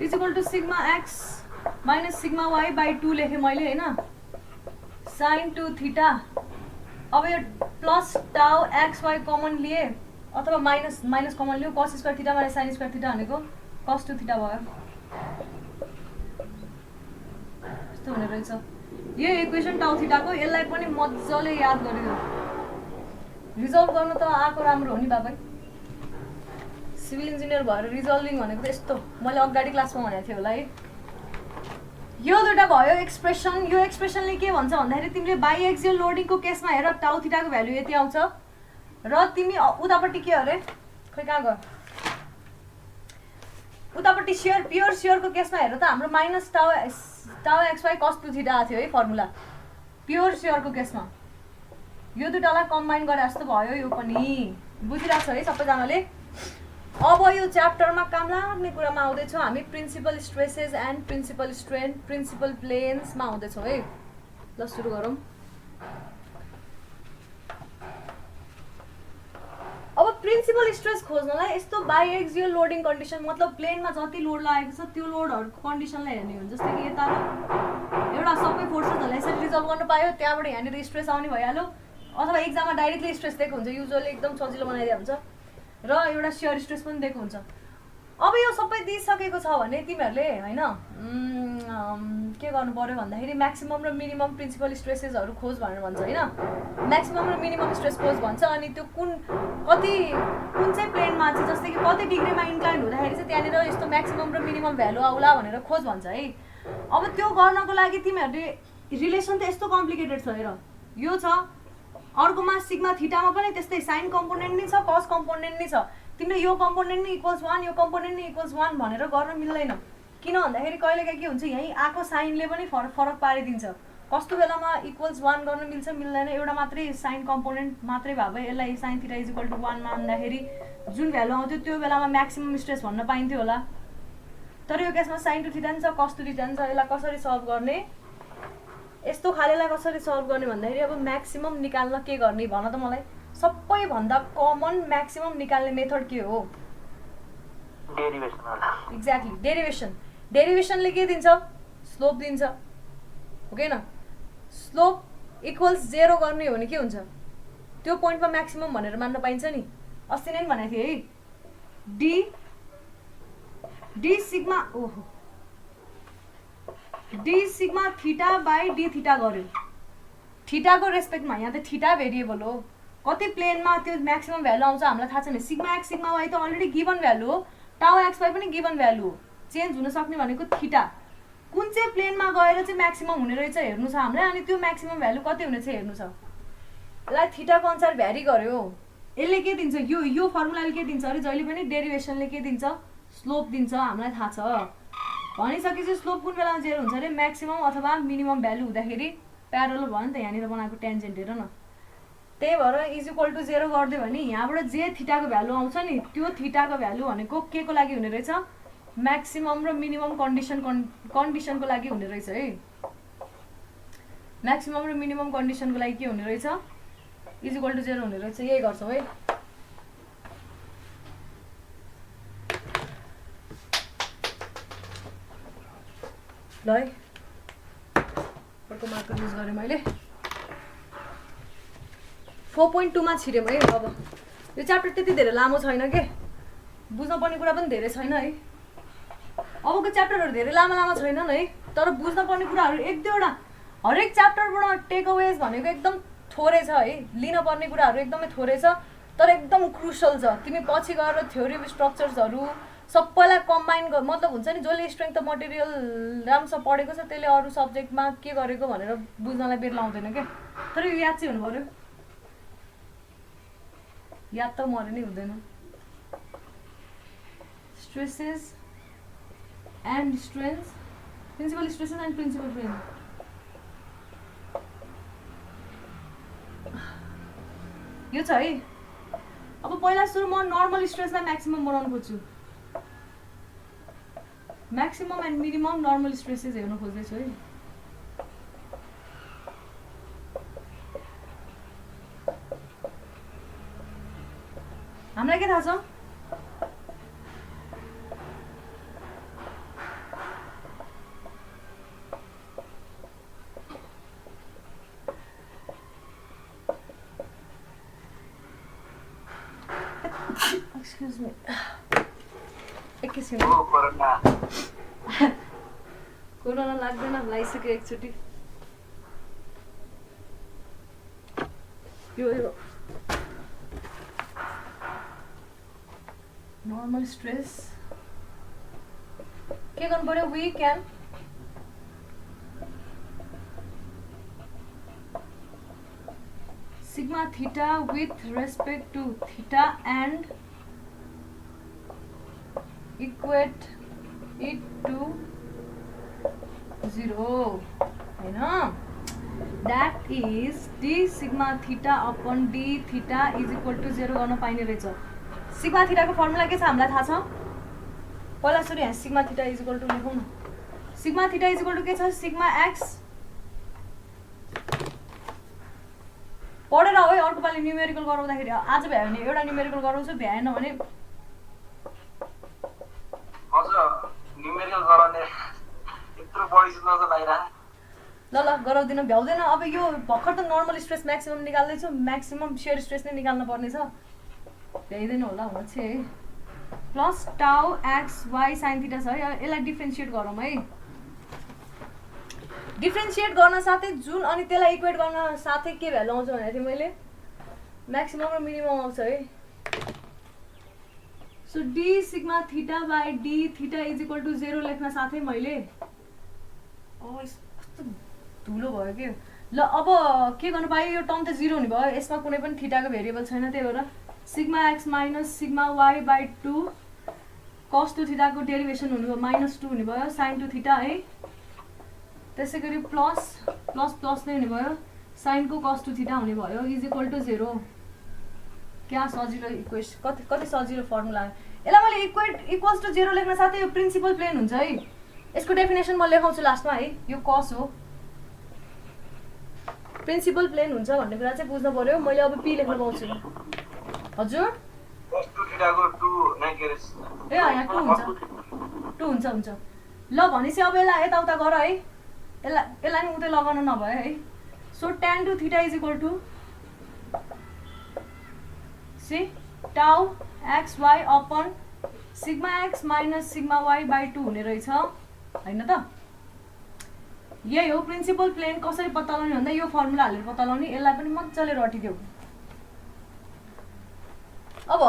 is equal to sigma x minus sigma y by 2 लेखेँ मैले होइन साइन 2 थीटा अब यो plus tau x Y common लिए अथवा माइनस माइनस कमन लियो cos square theta minus sine square theta भनेको कस 2 थीटा भयो यस्तो हुने रहेछ यो इक्वेसन टाउ थीटाको यसलाई पनि मजाले याद गरिदियो रिजल्भ गर्नु त आएको राम्रो हो नि बाबै सिभिल इन्जिनियर भएर रिजल्भिङ भनेको त यस्तो मैले अगाडि क्लासमा भनेको थिएँ होला है यो दुईटा भयो एक्सप्रेसन यो एक्सप्रेसनले के भन्छ भन्दाखेरि तिमीले बाई एक्सियल लोडिङको केसमा हेर टाउ थीटाको भ्यालु यति आउँछ र तिमी उतापट्टि के अरे खै कहाँ गयो उतापट्टि सियर प्योर सियरको केसमा हेर त हाम्रो माइनस टाउ एक्स वाई कस 2 थीटा आएको थियो है फर्मुला प्योर सियरको केसमा यो दुईटालाई कम्बाइन गरे जस्तो भयो यो पनि बुझिरहेको छ है सबैजनाले अब यो च्याप्टरमा काम लाग्ने कुरामा आउँदैछौँ हामी principal stresses and principal strain principal प्लेन्समा आउँदैछौँ है ल सुरु गरौँ अब प्रिन्सिपल स्ट्रेस खोज्नलाई यस्तो बाई एक्सियल लोडिङ कन्डिसन मतलब प्लेनमा जति लोड लागेको छ त्यो लोडहरूको कन्डिसनलाई हेर्ने हो जस्तै कि यता एउटा सबै फोर्सेसहरूलाई यसरी रिजल्भ गर्नु पायो त्यहाँबाट यहाँनिर स्ट्रेस आउने भइहाल्यो अथवा एक्जाममा डाइरेक्टली स्ट्रेस दिएको हुन्छ युजुअली एकदम सजिलो बनाइदिएको हुन्छ र एउटा सियर स्ट्रेस पनि दिएको हुन्छ अब यो सबै दिइसकेको छ भने तिमीहरूले हैन के गर्नु पर्यो भन्दाखेरि म्याक्सिमम र मिनिमम प्रिन्सिपल स्ट्रेसेसहरू खोज भनेर भन्छ हैन म्याक्सिमम र मिनिमम स्ट्रेस खोज भन्छ अनि त्यो कुन चाहिँ प्लेनमा चाहिँ जस्तै कि कति डिग्रीमा इन्क्लाइन हुँदाखेरि चाहिँ त्यहाँनिर यस्तो म्याक्सिमम र मिनिमम भ्यालु आउला भनेर खोज भन्छ है अब त्यो गर्नको लागि तिमीहरूले रिलेसन त यस्तो कम्प्लिकेटेड छ हेर यो छ अर्कोमा सिग्मा थीटामा पनि त्यस्तै साइन कम्पोनेन्ट नै छ कस कम्पोनेन्ट नै छ तिमीले यो कम्पोनेन्ट नै इक्वल्स 1 यो कम्पोनेन्ट नै इक्वल्स 1 भनेर गर्न मिल्दैन किन भन्दाखेरि कहिलेकाहीँ के हुन्छ यही आएको साइनले पनि फरक पारिदिन्छ कस्तो बेलामा इक्वल्स 1 गर्न मिल्छ मिल्दैन एउटा मात्रै साइन कम्पोनेन्ट मात्रै भए भए यसलाई sine theta is equal to 1 मान्दाखेरि जुन भ्यालु आउँथ्यो त्यो बेलामा म्याक्सिमम स्ट्रेस भन्न पाइन्थ्यो होला तर यो केसमा साइन 2 थीटा नि छ कस 2 थीटा नि छ यसलाई कसरी सल्भ गर्ने यस्तो खालेलाई कसरी सल्भ गर्ने भन्दाखेरि अब म्याक्सिमम निकाल्न के गर्ने भन त मलाई सबैभन्दा कमन म्याक्सिमम निकाल्ने मेथड के हो डेरिभेसन होला एक्ज्याक्टली डेरिभेसनले के दिन्छ स्लोप दिन्छ हो कि न स्लोप इक्वल्स 0 गर्ने हो भने के हुन्छ त्यो पोइन्टमा म्याक्सिमम भनेर मान्न पाइन्छ नि अस्ति नै भनेको थिएँ है डी डी सिग्मा ओहो D sigma theta by D theta गर्यो थीटाको रेस्पेक्टमा यहाँ त थीटा भेरिएबल हो कति प्लेनमा त्यो म्याक्सिमम भ्यालु आउँछ हामीलाई थाहा छैन सिग्मा एक्स सिग्मा वाई त अलरेडी गिभन भ्यालु हो टाउ एक्स वाई पनि गिभन भ्यालु हो चेन्ज हुन सक्ने भनेको थीटा कुन चाहिँ प्लेनमा गएर चाहिँ म्याक्सिमम हुने रहेछ हेर्नु छ हामीलाई अनि त्यो म्याक्सिमम भ्यालु कति हुने छ हेर्नु छ यसलाई थीटाको अनुसार भ्यारी गर्यो यसले के दिन्छ यो फर्मुलाले के दिन्छ अरे जहिले पनि डेरिभेसनले के दिन्छ स्लोप दिन्छ हामीलाई थाहा छ भनिसकेपछि स्लोप कुन बेलामा जेरो हुन्छ अरे म्याक्सिमम अथवा मिनिमम भ्यालु हुँदाखेरि प्यारलल भयो नि त यहाँनिर बनाएको टेन्जेन्ट हेर न त्यही भएर इज इक्वल टु 0 गरिदियो भने यहाँबाट जे थीटाको भ्यालु आउँछ नि त्यो थीटाको भ्यालु भनेको के को लागि हुने रहेछ म्याक्सिमम र मिनिमम कन्डिसनको लागि हुने रहेछ है म्याक्सिमम र मिनिमम कन्डिसनको लागि के हुने रहेछ इज इक्वल टु 0 हुने रहेछ यही गर्छौँ है ल है अर्को मार्कर युज गरेँ मैले 4.2 मा छिर्यौँ है अब यो च्याप्टर त्यति धेरै लामो छैन के बुझ्न पर्ने कुरा पनि धेरै छैन है अबको च्याप्टरहरू धेरै लामो छैनन् है तर बुझ्न पर्ने कुराहरू एक दुईवटा हरेक च्याप्टरबाट टेक अवेज भनेको एकदम थोरै छ है लिन पर्ने कुराहरू एकदमै थोरै छ तर एकदम क्रुसियल छ तिमी पछि गएर थ्योरी अफ स्ट्रक्चर्सहरू सबैलाई कम्बाइन मतलब हुन्छ नि जसले स्ट्रेङ्थ अफ मटेरियल राम्रोसँग पढेको छ त्यसले अरू सब्जेक्टमा के गरेको भनेर बुझ्नलाई बेर लाउँदैन क्या तर यो याद चाहिँ हुनु पर्यो याद त मरे नै हुँदैन stresses and strains principal stresses and principal strain यो छ है अब पहिला सुरु म नर्मल स्ट्रेसलाई म्याक्सिमम बनाउन खोज्छु maximum and minimum normal stresses हेर्न खोज्दैछु है हामीलाई के थाहा छ एक्सक्युज मी एकैछिन कोरोना लाग्दैन लगाइसक्यो एकचोटि यो नर्मल स्ट्रेस के गर्नु पर्यो we can sigma theta with respect to theta and equate it to 0 हैन that is d sigma theta upon d theta is equal to 0 गर्न पाइने रहेछ sigma theta को फर्मुला के छ हामीलाई थाहा छ पहिला सुरु यहाँ sigma theta is equal to लेखौँ न sigma theta is equal to के छ sigma x पढेर है अर्को पालि न्युमेरिकल गराउँदाखेरि आज भ्यायो भने एउटा न्युमेरिकल गराउँछु भ्याएन भने न्युमेरिकल गराउने यत्रो बढी जस्तो लागिरा ल गराउँदिन भ्याउँदैन अब यो भर्खर त नर्मल स्ट्रेस म्याक्सिमम निकाल्दै छु म्याक्सिमम शियर स्ट्रेस नै निकाल्न पर्ने छ भ्याइदैन होला हुन चाहिँ plus tau x y sine theta छ है यसलाई डिफरेन्सिएट गरौँ है डिफरेन्सिएट गर्न साथै जुन अनि त्यसलाई इक्वेट गर्न साथै के भ्यालु आउँछ भनेको थिएँ मैले म्याक्सिमम र मिनिमम आउँछ है so D sigma theta by D theta is equal to 0 लेख्न साथै मैले कस्तो धुलो भयो के ल अब के गर्नु पायो यो टर्म त 0 हुने भयो यसमा कुनै पनि थीटाको भेरिएबल छैन त्यही भएर sigma x minus sigma y by 2 cos to थीटाको derivation हुने भयो -2 हुने भयो साइन टु थीटा है त्यसै गरी प्लस प्लस प्लस नै हुने भयो साइनको कस टु थीटा हुने भयो इज इक्वल टु 0 क्या सजिलो इक्वेसन कति सजिलो फर्मुला यसलाई मैले इक्वल्स टु 0 लेख्न साथै यो प्रिन्सिपल प्लेन हुन्छ है यसको डेफिनेसन म लेखाउँछु लास्टमा है यो कस हो प्रिन्सिपल प्लेन हुन्छ भन्ने कुरा चाहिँ बुझ्नु पर्यो मैले अब पी लेख्न पाउँछु हजुर कस टु थीटाको 2 नै के ए यहाँ 2 हुन्छ ल भनेपछि अब यसलाई यताउता गर है यसलाई नि उतै लगाउन नभयो है so tan two theta is equal to C tau x y upon sigma x minus sigma y by 2 हुने रहेछ होइन त। यही हो प्रिन्सिपल प्लेन कसरी पत्ता लगाउने भन्दा यो फर्मुला हालेर पत्ता लगाउने। यसलाई पनि मजाले रटिदेऊ। अब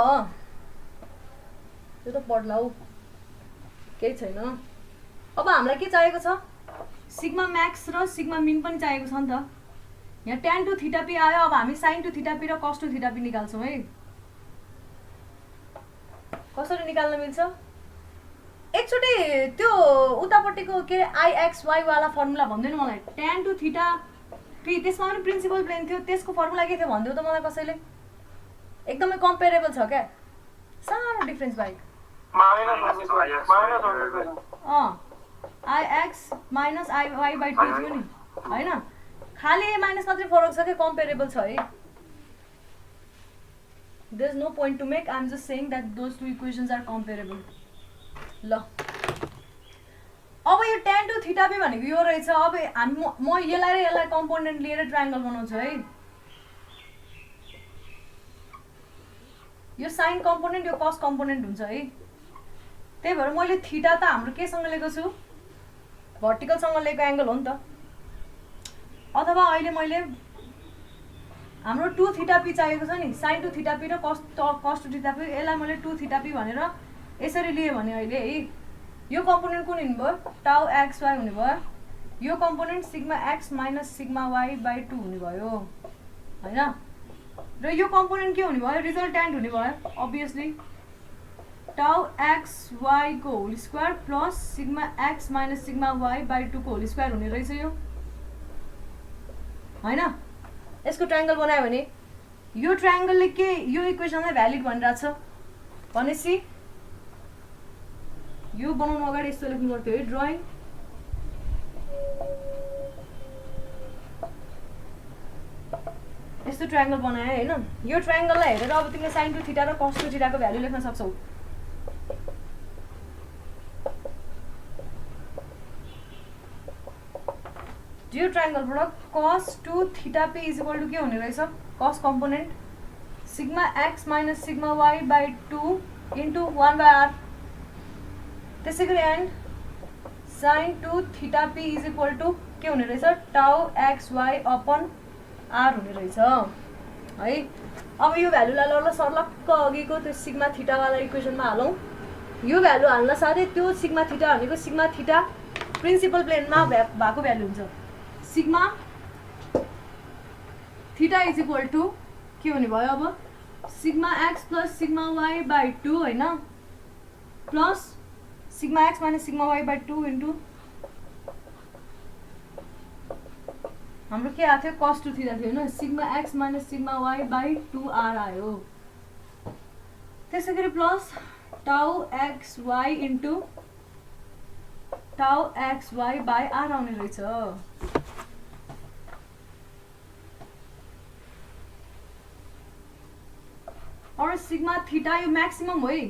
यो त पढ्ला हौ केही छैन। अब हामीलाई के चाहिएको छ सिग्मा म्याक्स र सिग्मा मिन पनि चाहिएको छ नि त। यहाँ tan टु थीटा पी आयो। अब हामी sin टु थीटा पी र cos टु थीटा पी निकाल्छौँ है। कसरी निकाल्न मिल्छ एकचोटि त्यो उतापट्टिको के IXY वाला फर्मुला भन्दैन मलाई। tan टु थीटा पी त्यसमा पनि प्रिन्सिपल प्लेन थियो त्यसको फर्मुला के थियो भनिदेऊ त मलाई कसैले। एकदमै कम्पेरेबल छ क्या सानो डिफरेन्स बाहेक। IX माइनस IY बाई 2 थियो नि होइन। खाली माइनस मात्रै फरक छ क्या कम्पेरेबल छ है। There is no point to make. I am just saying that those two equations are comparable. ल अब यो tan टु थीटा पी भनेको यो रहेछ। अब हामी म यसलाई र यसलाई कम्पोनेन्ट लिएर ट्रायंगल बनाउँछु है। यो साइन कम्पोनेन्ट यो कस कम्पोनेन्ट हुन्छ है। त्यही भएर मैले थीटा त हाम्रो केसँग लिएको छु भर्टिकलसँग लिएको एंगल हो नि त। अथवा अहिले मैले हाम्रो 2 थीटा पी चाहिएको छ नि sin टु थीटा पी र cos टु थीटा पी। यसलाई मैले 2 थीटा पी भनेर यसरी लिए भने अहिले है यो कम्पोनेन्ट कुन हुने भयो टाउ एक्स वाई हुने भयो। यो component sigma x minus sigma y by 2 हुने भयो होइन। र यो कम्पोनेन्ट के हुने भयो रिजल्टेन्ट हुने भयो अभियसली टाउ एक्स वाई को whole square plus sigma x minus sigma y by 2 को होल स्क्वायर हुने रहेछ यो होइन। यसको ट्रायंगल बनायो भने यो ट्रायंगलले के यो इक्वेसनलाई भ्यालिड भनिरहेछ भनेपछि यो बनाउनु अगाडि यस्तो लेख्नु पर्थ्यो है ड्रइङ। यस्तो ट्रायंगल बनायो हैन। यो ट्रायंगललाई हेरेर अब तिमीले sin टु थीटा र cos टु थीटा को भ्यालु लेख्न सक्छौ। यो ट्रायंगलबाट cos two theta p is equal to के हुने रहेछ cos component sigma x minus sigma y by 2 into 1 by r। त्यसैगरी and sin two theta p is equal to के हुने रहेछ टाउ एक्स वाई अपन r हुने रहेछ है। अब यो भ्यालुलाई ल सर्लक्क अघिको त्यो सिग्मा थीटा वाला इक्वेसनमा हालौँ। यो भ्यालु हाल्न साथै त्यो सिग्मा थीटा भनेको सिग्मा थीटा प्रिन्सिपल प्लेनमा भएको भ्यालु हुन्छ। Sigma theta is equal to के हुने भयो अब sigma x plus sigma y by 2 होइन plus sigma x minus sigma y by 2 into हाम्रो के आएको थियो cos टु थीटा थियो होइन sigma x minus sigma y by 2r आयो। त्यसैगरी plus tau x y into tau x y by r आउने रहेछ। और सिग्मा थीटा यो मैक्सिमम हो है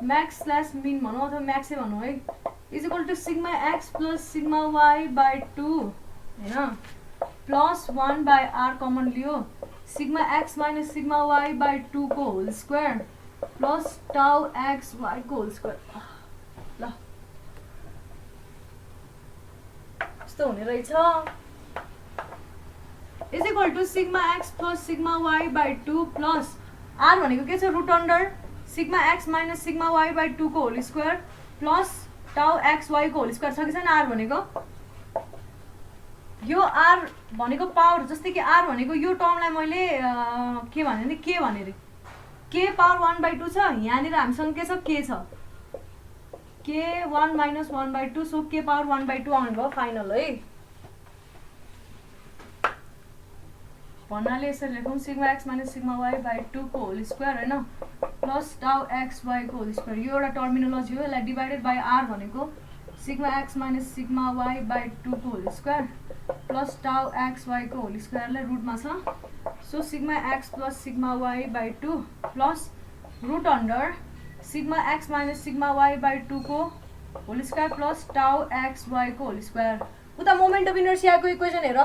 मैक्स स्लैश मिन भनौँ अथवा मैक्सै भनौँ है is equal to sigma x plus sigma y by 2 होइन प्लस 1 बाई r कमन लियो sigma x minus sigma y by 2 को whole square plus tau x y को होल स्क्वायर। ल यस्तो हुने रहेछ is equal to sigma x plus sigma y by 2 plus r भनेको के छ root under sigma x minus sigma y by 2 को whole square plus tau x y को होल स्क्वायर छ कि छैन r भनेको यो r भनेको पावर जस्तै कि r भनेको यो टर्मलाई मैले के भने नि के भने रे k पावर 1/2 छ यहाँनिर हामीसँग के छ k छ k 1 minus 1/2 so k power 1/2 आउने भयो फाइनल है। भन्नाले यसरी लेखौँ sigma x minus sigma y by 2 को होल स्क्वायर होइन प्लस टाउ एक्स वाई को होल स्क्वायर यो एउटा टर्मिनोलोजी हो। यसलाई डिभाइडेड बाई r भनेको sigma x minus sigma y by 2 को whole square plus tau x y को होल स्क्वायरलाई रुटमा छ so sigma x plus sigma y by 2 plus root under sigma x minus sigma y by 2 को whole square plus tau x y को whole square. उता moment of इनर्सियाको equation हेर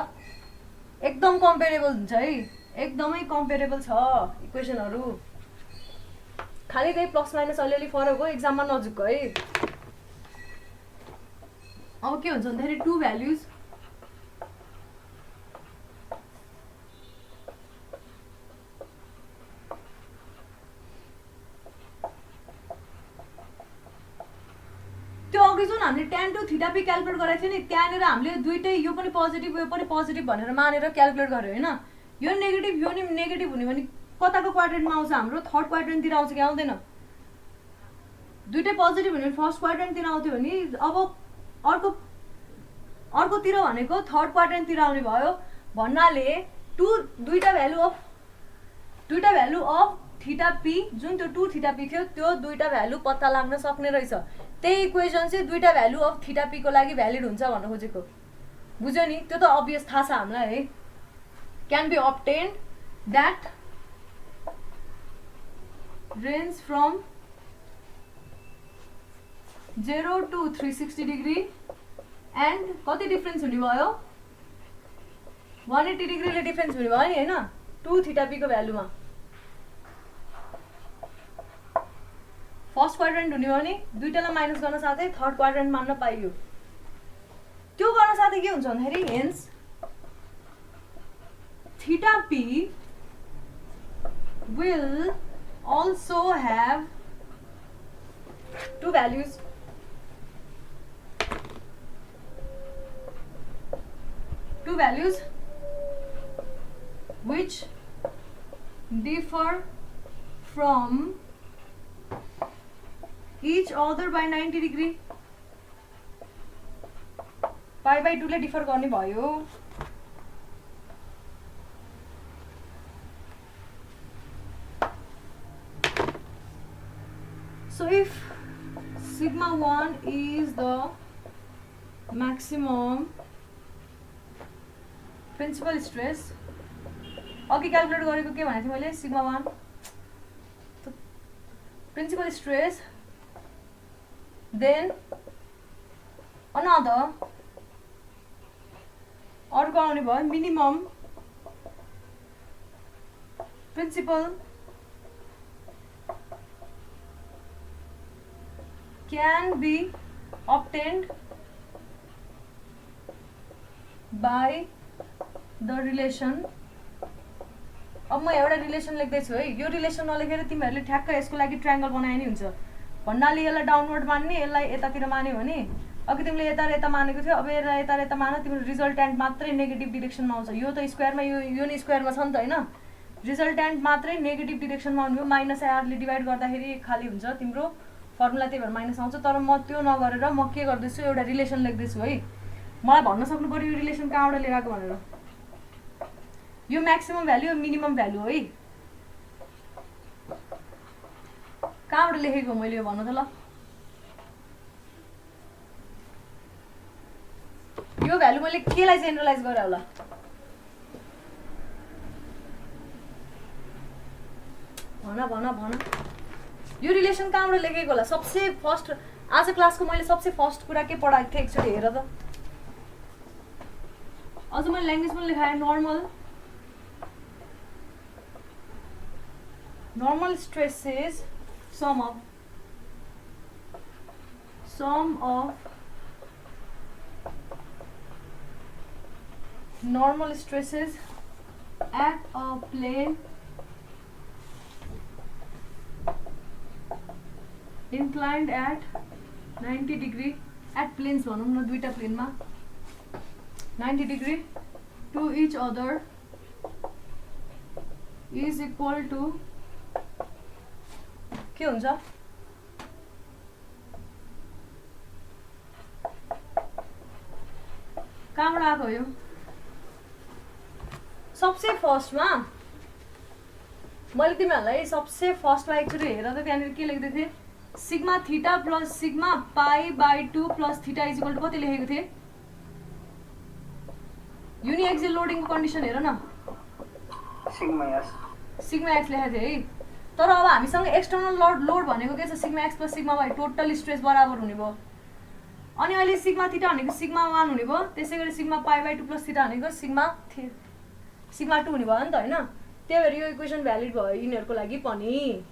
एकदम कम्पेरेबल हुन्छ है एकदमै कम्पेरेबल छ इक्वेसनहरु। खालि त्यही प्लस माइनस अलिअलि फरक हो, एक्जाममा नजिकको है। अब के हुन्छ भन्दाखेरि टु भ्याल्युज त्यो अघि जुन हामीले tan to theta p calculate गरेको थियो नि, त्यहाँनिर हामीले दुईटै यो पनि पोजिटिभ यो पनि पोजिटिभ भनेर मानेर क्याल्कुलेट गर्यो होइन। यो नेगेटिभ यो नि नेगेटिभ हुने भने कताको क्वाड्रेन्टमा आउँछ हाम्रो, थर्ड क्वाड्रेन्टतिर आउँछ कि आउँदैन? दुईटै पोजिटिभ हुने फर्स्ट क्वाड्रेन्टतिर आउँथ्यो भने अब अर्कोतिर भनेको थर्ड क्वाड्रेन्टतिर आउने भयो भन्नाले दुईटा भ्यालु अफ थीटा p जुन त्यो 2 थीटा p थियो त्यो दुईटा भ्यालु पत्ता लाग्न सक्ने रहेछ। त्यही इक्वेसन चाहिँ दुईटा भ्यालु अफ थीटा p को लागि भ्यालिड हुन्छ भन्न खोजेको, बुझ्यो नि? त्यो त अभियस थाहा छ हामीलाई है। Can be obtained that range from 0 to 360 degree and कति डिफ्रेन्स हुने भयो? 180 डिग्रीले डिफ्रेन्स हुने भयो नि होइन 2 थीटा p को भ्यालुमा। फर्स्ट क्वाड्रेन्ट हुने भयो नि दुईटालाई माइनस गर्न साथै थर्ड क्वाड्रेन्ट मान्न पाइयो। त्यो गर्न साथै के हुन्छ भन्दाखेरि hence theta p will also have two values which differ from each other by 90 degree। Pie by 2 ले डिफर गर्ने भयो। So if sigma 1 is the maximum principal stress, अघि क्याल्कुलेट गरेको के भनेको थिएँ मैले sigma 1 principal stress, then another अर्को आउने भयो minimum principal can be obtained by the relation। अब म एउटा रिलेसन लेख्दैछु है, यो रिलेसन नलेखेर तिमीहरूले ठ्याक्क यसको लागि ट्रायंगल बनाए नि हुन्छ भन्नाले यसलाई डाउनवर्ड मान्ने यसलाई यतातिर मान्यो भने अघि तिमीले यता र यता मानेको थियो, अब यसलाई यता र यता मान तिम्रो रिजल्ट्यान्ट मात्रै नेगेटिभ डिरेक्सनमा आउँछ। यो त स्क्वायरमा यो नि स्क्वायरमा छ नि त होइन, रिजल्ट्यान्ट मात्रै नेगेटिभ डिरेक्सनमा आउने हो। माइनस आरले डिभाइड गर्दाखेरि खाली हुन्छ तिम्रो फर्मुला, त्यही भएर माइनस आउँछ। तर म त्यो नगरेर म के गर्दैछु एउटा रिलेसन लेख्दैछु है। मलाई भन्न सक्नु पर्यो यो रिलेसन कहाँबाट लिएर आएको भनेर। यो म्याक्सिमम भ्यालु यो मिनिमम भ्यालु है, कहाँबाट लेखेको मैले यो भन्नु त ल। यो भ्यालु मैले केलाई जेनरलाइज गरे होला? भन यो रिलेसन कहाँबाट लेखेको होला? सबसे फर्स्ट आज क्लासको मैले सबसे फर्स्ट कुरा के पढाएको थिएँ एकचोटि हेर त। अझ मैले ल्याङ्ग्वेज पनि लेखाएँ normal stress is sum of normal stresses at a plane inclined at 90 degree at planes भनौँ न दुईटा प्लेनमा 90 degree to each other is equal to के हुन्छ? कहाँबाट आएको यो? सबसे फर्स्टमा मैले तिमीहरूलाई सबसे फर्स्टमा एकचोटि हेर त त्यहाँनिर के लेख्दै थिएँ? Sigma theta plus sigma pi by 2 plus theta is equal to कति लेखेको थिएँ? युनिएक्सियल लोडिङको कन्डिसन हेर न, सिग्मा एक्स लेखेको थिएँ है। तर अब हामीसँग एक्सटर्नल लोड भनेको के छ? Sigma x plus sigma y, total stress बराबर हुने भयो। अनि अहिले सिग्मा थीटा भनेको सिग्मा 1 हुने भयो, त्यसै गरी sigma pi by 2 plus theta भनेको सिग्मा 2 हुने भयो नि त होइन। त्यही भएर यो इक्वेसन भ्यालिड भयो यिनीहरूको लागि पनि।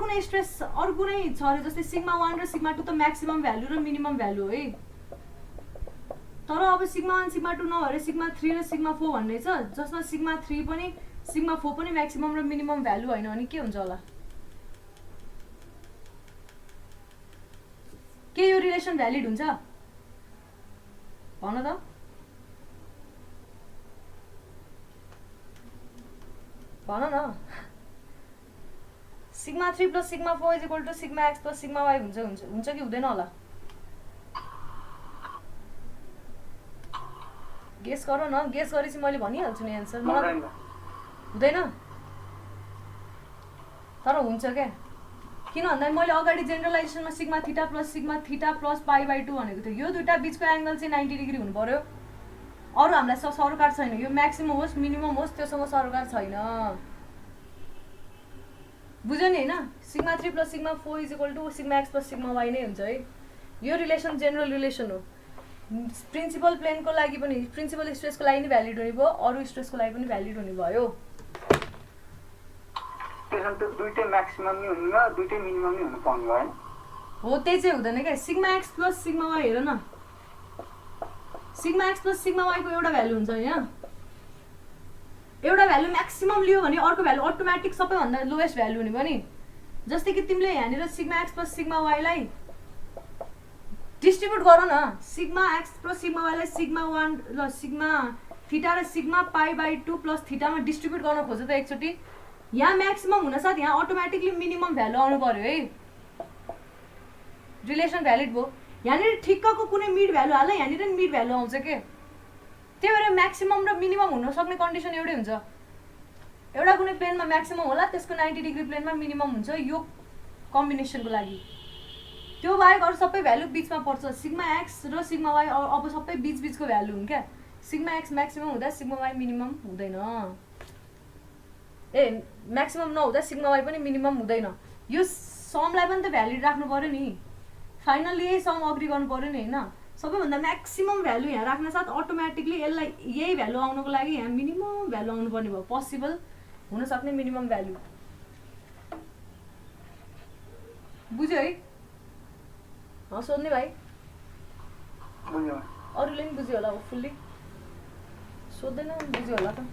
कुनै स्ट्रेस अरू कुनै छ अरे जस्तै सिग्मा 1 र सिग्मा 2 त म्याक्सिमम भ्यालु र मिनिमम भ्यालु हो है। तर अब सिग्मा 1 सिग्मा 2 नभएर सिग्मा 3 र सिग्मा 4 भन्ने छ जसमा सिग्मा 3 पनि सिग्मा 4 पनि म्याक्सिमम र मिनिमम भ्यालु हैन भने के हुन्छ होला? के यो रिलेसन भ्यालिड हुन्छ? भन त। भन न। Sigma 3 plus sigma 4 is equal to sigma x plus sigma y हुन्छ कि हुँदैन होला? गेस गर न। गेस गरेपछि मैले भनिहाल्छु नि एन्सर। मलाई हुँदैन तर हुन्छ क्या। किन भन्दा मैले अगाडि जेनरलाइजेसनमा sigma theta plus pi by 2 भनेको थियो। यो दुईटा बीचको एंगल चाहिँ 90 डिग्री हुनु पर्यो। अरू हामीलाई सरोकार छैन। यो म्याक्सिमम होस् मिनिमम होस् त्योसँग सरोकार छैन। बुझ्यो नि हैन? Sigma 3 plus sigma 4 is equal to sigma x plus sigma y नै हुन्छ है। यो रिलेसन जेनरल रिलेसन हो। प्रिन्सिपल प्लेनको लागि पनि प्रिन्सिपल स्ट्रेसको लागि पनि भ्यालिड हुने भयो, अरू स्ट्रेसको लागि पनि भ्यालिड हुने भयो। त्यसमा त दुईटै म्याक्सिमम नै हुने भयो, दुईटै मिनिमम नै हुनु पर्ने भयो हैन? हो त्यही चाहिँ हुँदैन क्या। Sigma x plus sigma y हेर न। Sigma x plus sigma y को एउटा भ्यालु हुन्छ हैन? एउटा भ्यालु म्याक्सिमम लियो भने अर्को भ्यालु अटोमेटिक सबैभन्दा लोएस्ट भ्यालु हुने भयो नि। जस्तै कि तिमीले यहाँनिर sigma x plus sigma y लाई डिस्ट्रिब्युट गर न। Sigma x plus sigma y लाई सिग्मा 1 र सिग्मा थीटा र sigma pi by 2 plus theta मा डिस्ट्रिब्युट गर्न खोज्यो त एकचोटी। यहाँ म्याक्सिमम हुन साथ यहाँ अटोमेटिकली मिनिमम भ्यालु आउनु पर्यो है। रिलेसन भ्यालिड भयो। यहाँनिर ठिक्कको कुनै मिड भ्यालु हाल, यहाँनिर नि मिड भ्यालु आउँछ के। त्यही भएर म्याक्सिमम र मिनिमम हुन सक्ने कन्डिसन एउटै हुन्छ। एउटा कुनै प्लेनमा म्याक्सिमम होला, त्यसको 90 डिग्री प्लेनमा मिनिमम हुन्छ यो कम्बिनेसनको लागि। त्यो बाहेक अरू सबै भ्यालु बीचमा पर्छ। सिग्मा एक्स र सिग्मा वाई अब सबै बीचको भ्यालु हुन् क्या। सिग्मा एक्स म्याक्सिमम हुँदा सिग्मा वाई मिनिमम हुँदैन। म्याक्सिमम नहुँदा सिग्मा वाई पनि मिनिमम हुँदैन। यो समलाई पनि त भ्यालिड राख्नु पर्यो नि। फाइनली यही सम अग्री गर्नु पर्यो नि हैन? सबैभन्दा म्याक्सिमम भ्यालु यहाँ राख्न साथ अटोमेटिकली यसलाई यही भ्यालु आउनको लागि यहाँ मिनिमम भ्यालु आउनु पर्ने भयो। पोसिबल हुन सक्ने मिनिमम भ्यालु। बुझ्यो है? सोध्ने भाइ? बुझ्यो। अरूले पनि बुझ्यो होला होपफुल्ली। सोध्दैन बुझ्यो होला त।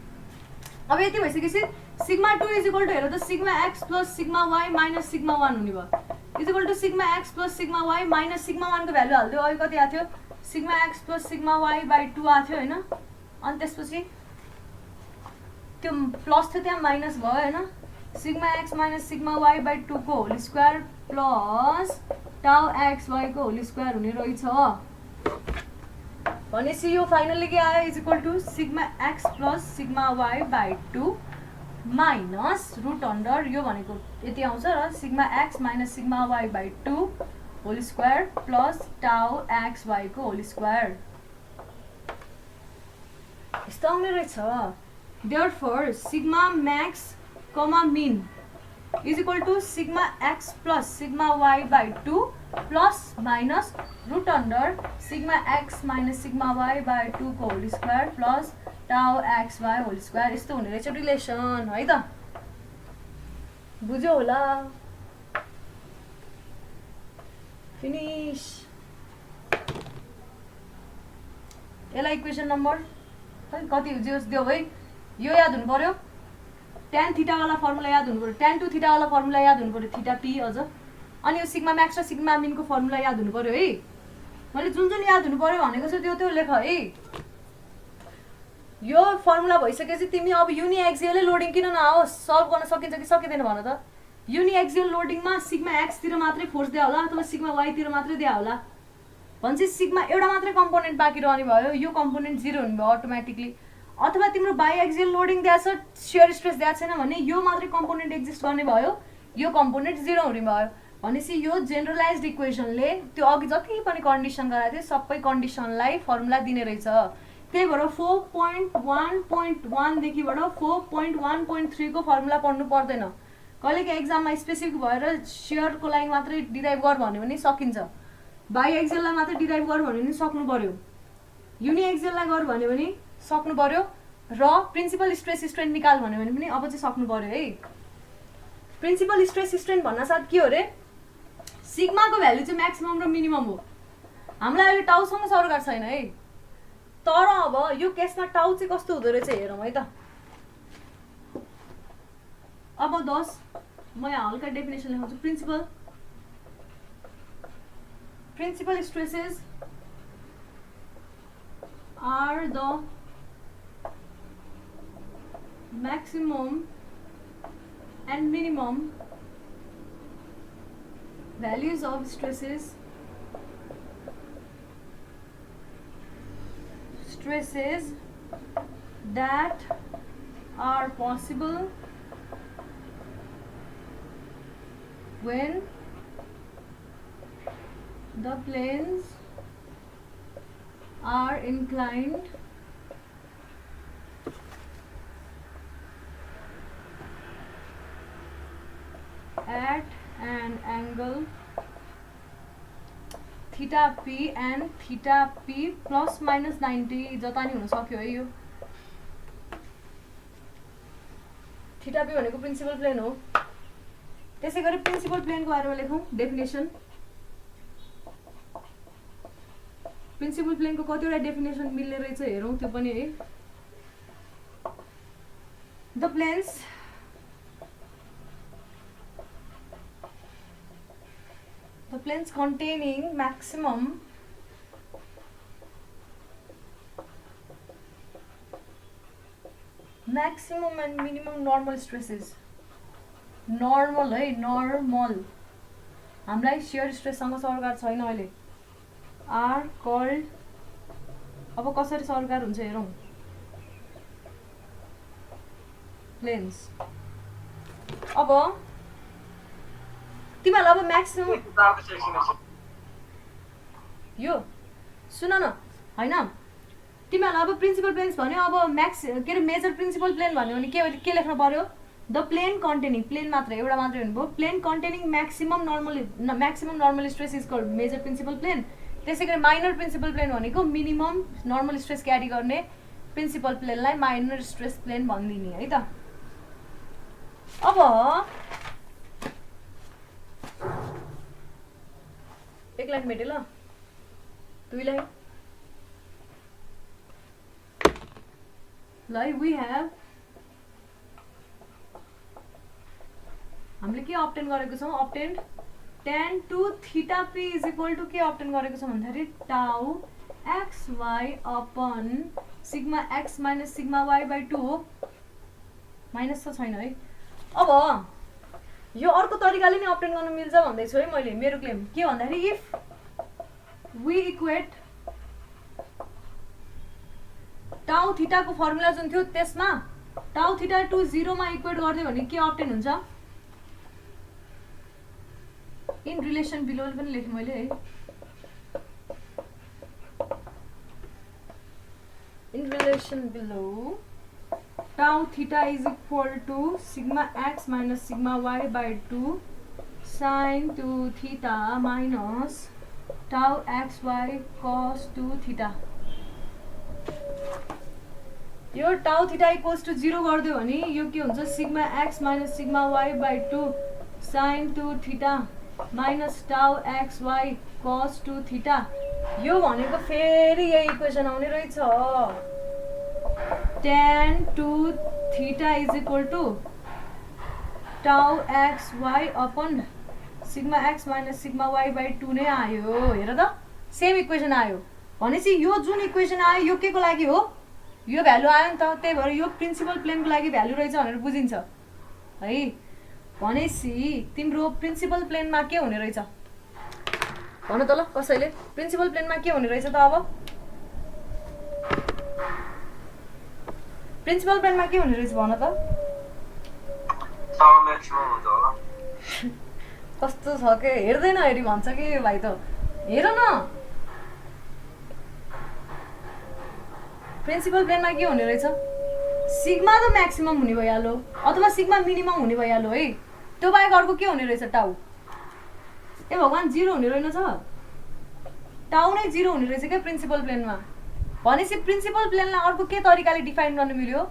अब यति भइसकेपछि सिग्मा 2 इज इक्वल टु हेर त sigma x plus sigma y minus sigma 1 हुने भयो। Is equal to sigma x plus sigma y minus sigma 1 को भ्यालु हाल्दियो। अहिले कति आएको थियो? Sigma x plus sigma y by 2 आएको थियो हैन? अनि त्यसपछि त्यो प्लस थियो त्यहाँ माइनस भयो हैन? Sigma x minus sigma y by 2 को whole square plus tau x y को होल स्क्वायर हुने रहेछ। भनेपछि यो फाइनली के आयो? Is equal to sigma x plus sigma y by 2 minus root under यो भनेको यति आउँछ र sigma x minus sigma y by 2 whole square plus tau x y को होल स्क्वायर। यस्तो आउने रहेछ। Therefore sigma max comma mean is equal to sigma x plus sigma y by 2 plus minus root under sigma x minus sigma y by 2 को whole square plus tau x y whole square. यस्तो हुने रहेछ relation है त। बुझ्यो होला? Finish. यसलाई equation number खै कति दियो है? यो याद हुनु पर्यो। tan थीटा वाला फर्मुला याद हुनु पर्यो। tan 2 थीटा वाला फर्मुला याद हुनु पर्यो। थीटा पी अझ। अनि यो सिग्मा म्याक्स र सिग्मा मिन को फर्मुला याद हुनु पर्यो है। मैले जुन जुन याद हुनु पर्यो भनेको छु त्यो लेख है। यो फर्मुला भइसकेपछि तिमी अब युनि एक्सियल लोडिङ किन नआओस्? सल्भ गर्न सकिन्छ कि सकिँदैन भन त? युनि एक्सियल लोडिङमा सिग्मा एक्स तिर मात्रै फोर्स दिया होला अथवा सिग्मा वाई तिर मात्रै दिया होला। भनेपछि सिग्मा एउटा मात्रै कम्पोनेन्ट बाँकी रहने भयो। यो कम्पोनेन्ट 0 हुने भयो अटोमेटिकली। अथवा तिम्रो बाई एक्सियल लोडिङ दिएको छ, शियर स्ट्रेस दिएको छैन भने यो मात्रै कम्पोनेन्ट एक्जिस्ट गर्ने भयो। यो कम्पोनेन्ट 0 हुने भयो। भनेपछि यो जेनरलाइज्ड इक्वेसनले त्यो अघि जति पनि कन्डिसन गराएको थियो सबै कन्डिसनलाई फर्मुला दिने रहेछ। त्यही भएर 4.1.1 देखिबाट 4.1.3 को फर्मुला पढ्नु पर्दैन। कहिलेका एक्जाममा स्पेसिफिक भएर शियरको लागि मात्रै डिराइभ गर भन्यो भने सकिन्छ। बाई एक्सियललाई मात्रै डिराइभ गर भन्यो भने सक्नु पर्यो। युनि एक्सियललाई गर भन्यो भने सक्नु पर्यो र प्रिन्सिपल स्ट्रेस स्ट्रेन निकाल भन्यो भने पनि अब चाहिँ सक्नु पर्यो है। प्रिन्सिपल स्ट्रेस स्ट्रेन भन्न साथ के हो रे सिग्माको भ्यालु चाहिँ म्याक्सिमम र मिनिमम हो हामीलाई अहिले टाउसँग सरकार छैन है तर अब यो केसमा टाउ चाहिँ कस्तो हुँदो रहेछ हेरौँ है त अब 10 म यहाँ हल्का डेफिनेसन लेखाउँछु principal stresses are the maximum and minimum values of stresses that are possible when the planes are inclined at an angle theta p and theta p plus minus 90 जता नि हुन सक्यो है यो थीटा p भनेको principal plain हो त्यसै गरी प्रिन्सिपल प्लेनको बारेमा लेखौं डेफिनेसन प्रिन्सिपल प्लेनको कतिवटा डेफिनेसन मिल्ने रहेछ हेरौं त्यो पनि है the planes containing maximum and minimum normal stresses normal है normal हामीलाई shear stress सँग सरकार छैन अहिले are called अब कसरी सरकार हुन्छ हेरौं planes अब तिमीहरुलाई अब म्याक्सिमम यो सुन न हैन तिमीहरुलाई अब प्रिन्सिपल प्लेन्स भन्यो अब के रे मेजर प्रिन्सिपल प्लेन भन्यो भने के लेख्न पर्यो द प्लेन कन्टेनिङ प्लेन मात्र एउटा मात्र हुनुभयो plane containing maximum normal stress is called major principal plane त्यसैगरी माइनर प्रिन्सिपल प्लेन भनेको मिनिमम नर्मल स्ट्रेस क्यारी गर्ने प्रिन्सिपल प्लेनलाई माइनर स्ट्रेस प्लेन भनिदिने है त अब एक लाइन मेटे ल दुई लाइन लाइक वी हैव हामीले के अब्टेन गरेको छौं obtained tan to theta p is equal to के अब्टेन गरेको छौं भन्दाखेरि tau xy upon sigma x minus sigma y by 2 minus त छैन है अब यो अर्को तरिकाले नि अब्टेन गर्न मिल्छ भन्दै छु है मैले मेरो क्लेम के भन्दाखेरि इफ वी इक्वेट टाउ थीटा को फर्मुला जुन थियो त्यसमा टाउ थीटा टु 0 मा इक्वेट गर्दै भने के अब्टेन हुन्छ इन रिलेसन बिलो पनि लेखे मैले है in relation below tau theta is equal to sigma x minus sigma y by 2 sin 2 theta minus tau xy cos 2 theta यो tau theta equals to 0 गर्दियो भने यो के हुन्छ sigma x minus sigma y by 2 sin 2 theta minus tau xy cos 2 theta यो भनेको फेरि यही equation आउने रहेछ tan 2 theta is equal to tau xy upon sigma x minus sigma y by 2 नै आयो हेर त सेम इक्वेसन आयो भनेपछि यो जुन इक्वेसन आयो यो के को लागि हो यो भ्यालु आयो नि त त्यही भएर यो प्रिन्सिपल प्लेनको लागि भ्यालु रहेछ भनेर बुझिन्छ है भनेपछि तिम्रो प्रिन्सिपल प्लेनमा के हुने रहेछ भन त ल कसैले प्रिन्सिपल प्लेनमा के हुने रहेछ त अब प्रिन्सिपल प्लेनमा के हुने रहेछ भन त टाउ म्याक्सिमम हुन्छ होला कस्तो छ के हेर्दैन हेरि भन्छ कि भाइ त हेर न प्रिन्सिपल प्लेनमा के हुने रहेछ सिग्मा त म्याक्सिमम हुने भइहाल्यो अथवा सिग्मा मिनिमम हुने भइहाल्यो है त्यो बाहेक अर्को के हुने रहेछ टाउ ए भगवान 0 हुने रहेनछ टाउ नै 0 हुने रहेछ के प्रिन्सिपल प्लेनमा भनेपछि प्रिन्सिपल प्लेनलाई अर्को के तरिकाले डिफाइन गर्न मिल्यो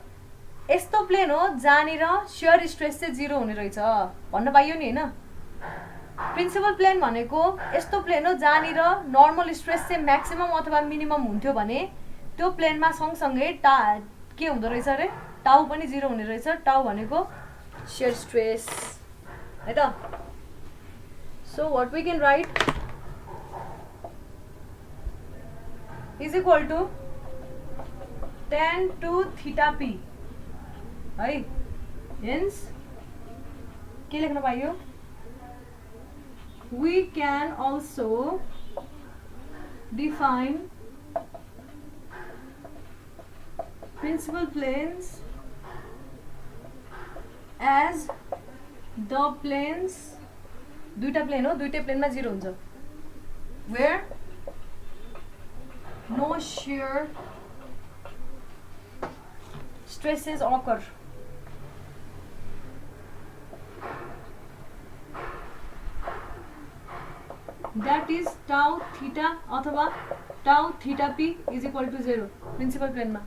यस्तो प्लेन हो जहाँनिर सियर स्ट्रेस चाहिँ 0 हुने रहेछ भन्न पाइयो नि हैन। प्रिन्सिपल प्लेन भनेको यस्तो प्लेन हो जहाँनिर नर्मल स्ट्रेस चाहिँ म्याक्सिमम अथवा मिनिमम हुन्थ्यो भने त्यो प्लेनमा सँगसँगै के हुँदो रहेछ अरे टाउ पनि 0 हुने रहेछ। टाउ भनेको सियर स्ट्रेस है त। So what we can write is equal to tan to theta p है। हेन्स के लेख्न पाइयो we can also define principal planes as the planes दुईटा प्लेन हो दुईटै प्लेनमा 0 हुन्छ where no shear stresses occur। that is tau theta अथवा tau theta p is equal to 0 principal प्लेनमा।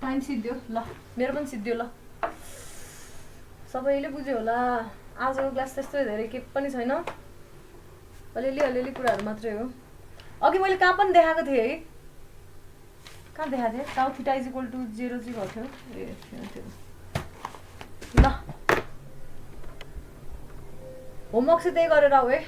टाइम सिद्धियो ल मेरो पनि सिद्धियो ल सबैले बुझ्यो होला। आजको क्लास त्यस्तो धेरै के पनि छैन अलिअलि कुराहरू मात्रै हो। अघि मैले कहाँ पनि देखाएको थिएँ है कहाँ देखाएको थिएँ टाउ थीटा इज इक्वल टु 0 चाहिँ गर्थ्यो ए थियो ल होमवर्क चाहिँ त्यही गरेर आऊ है।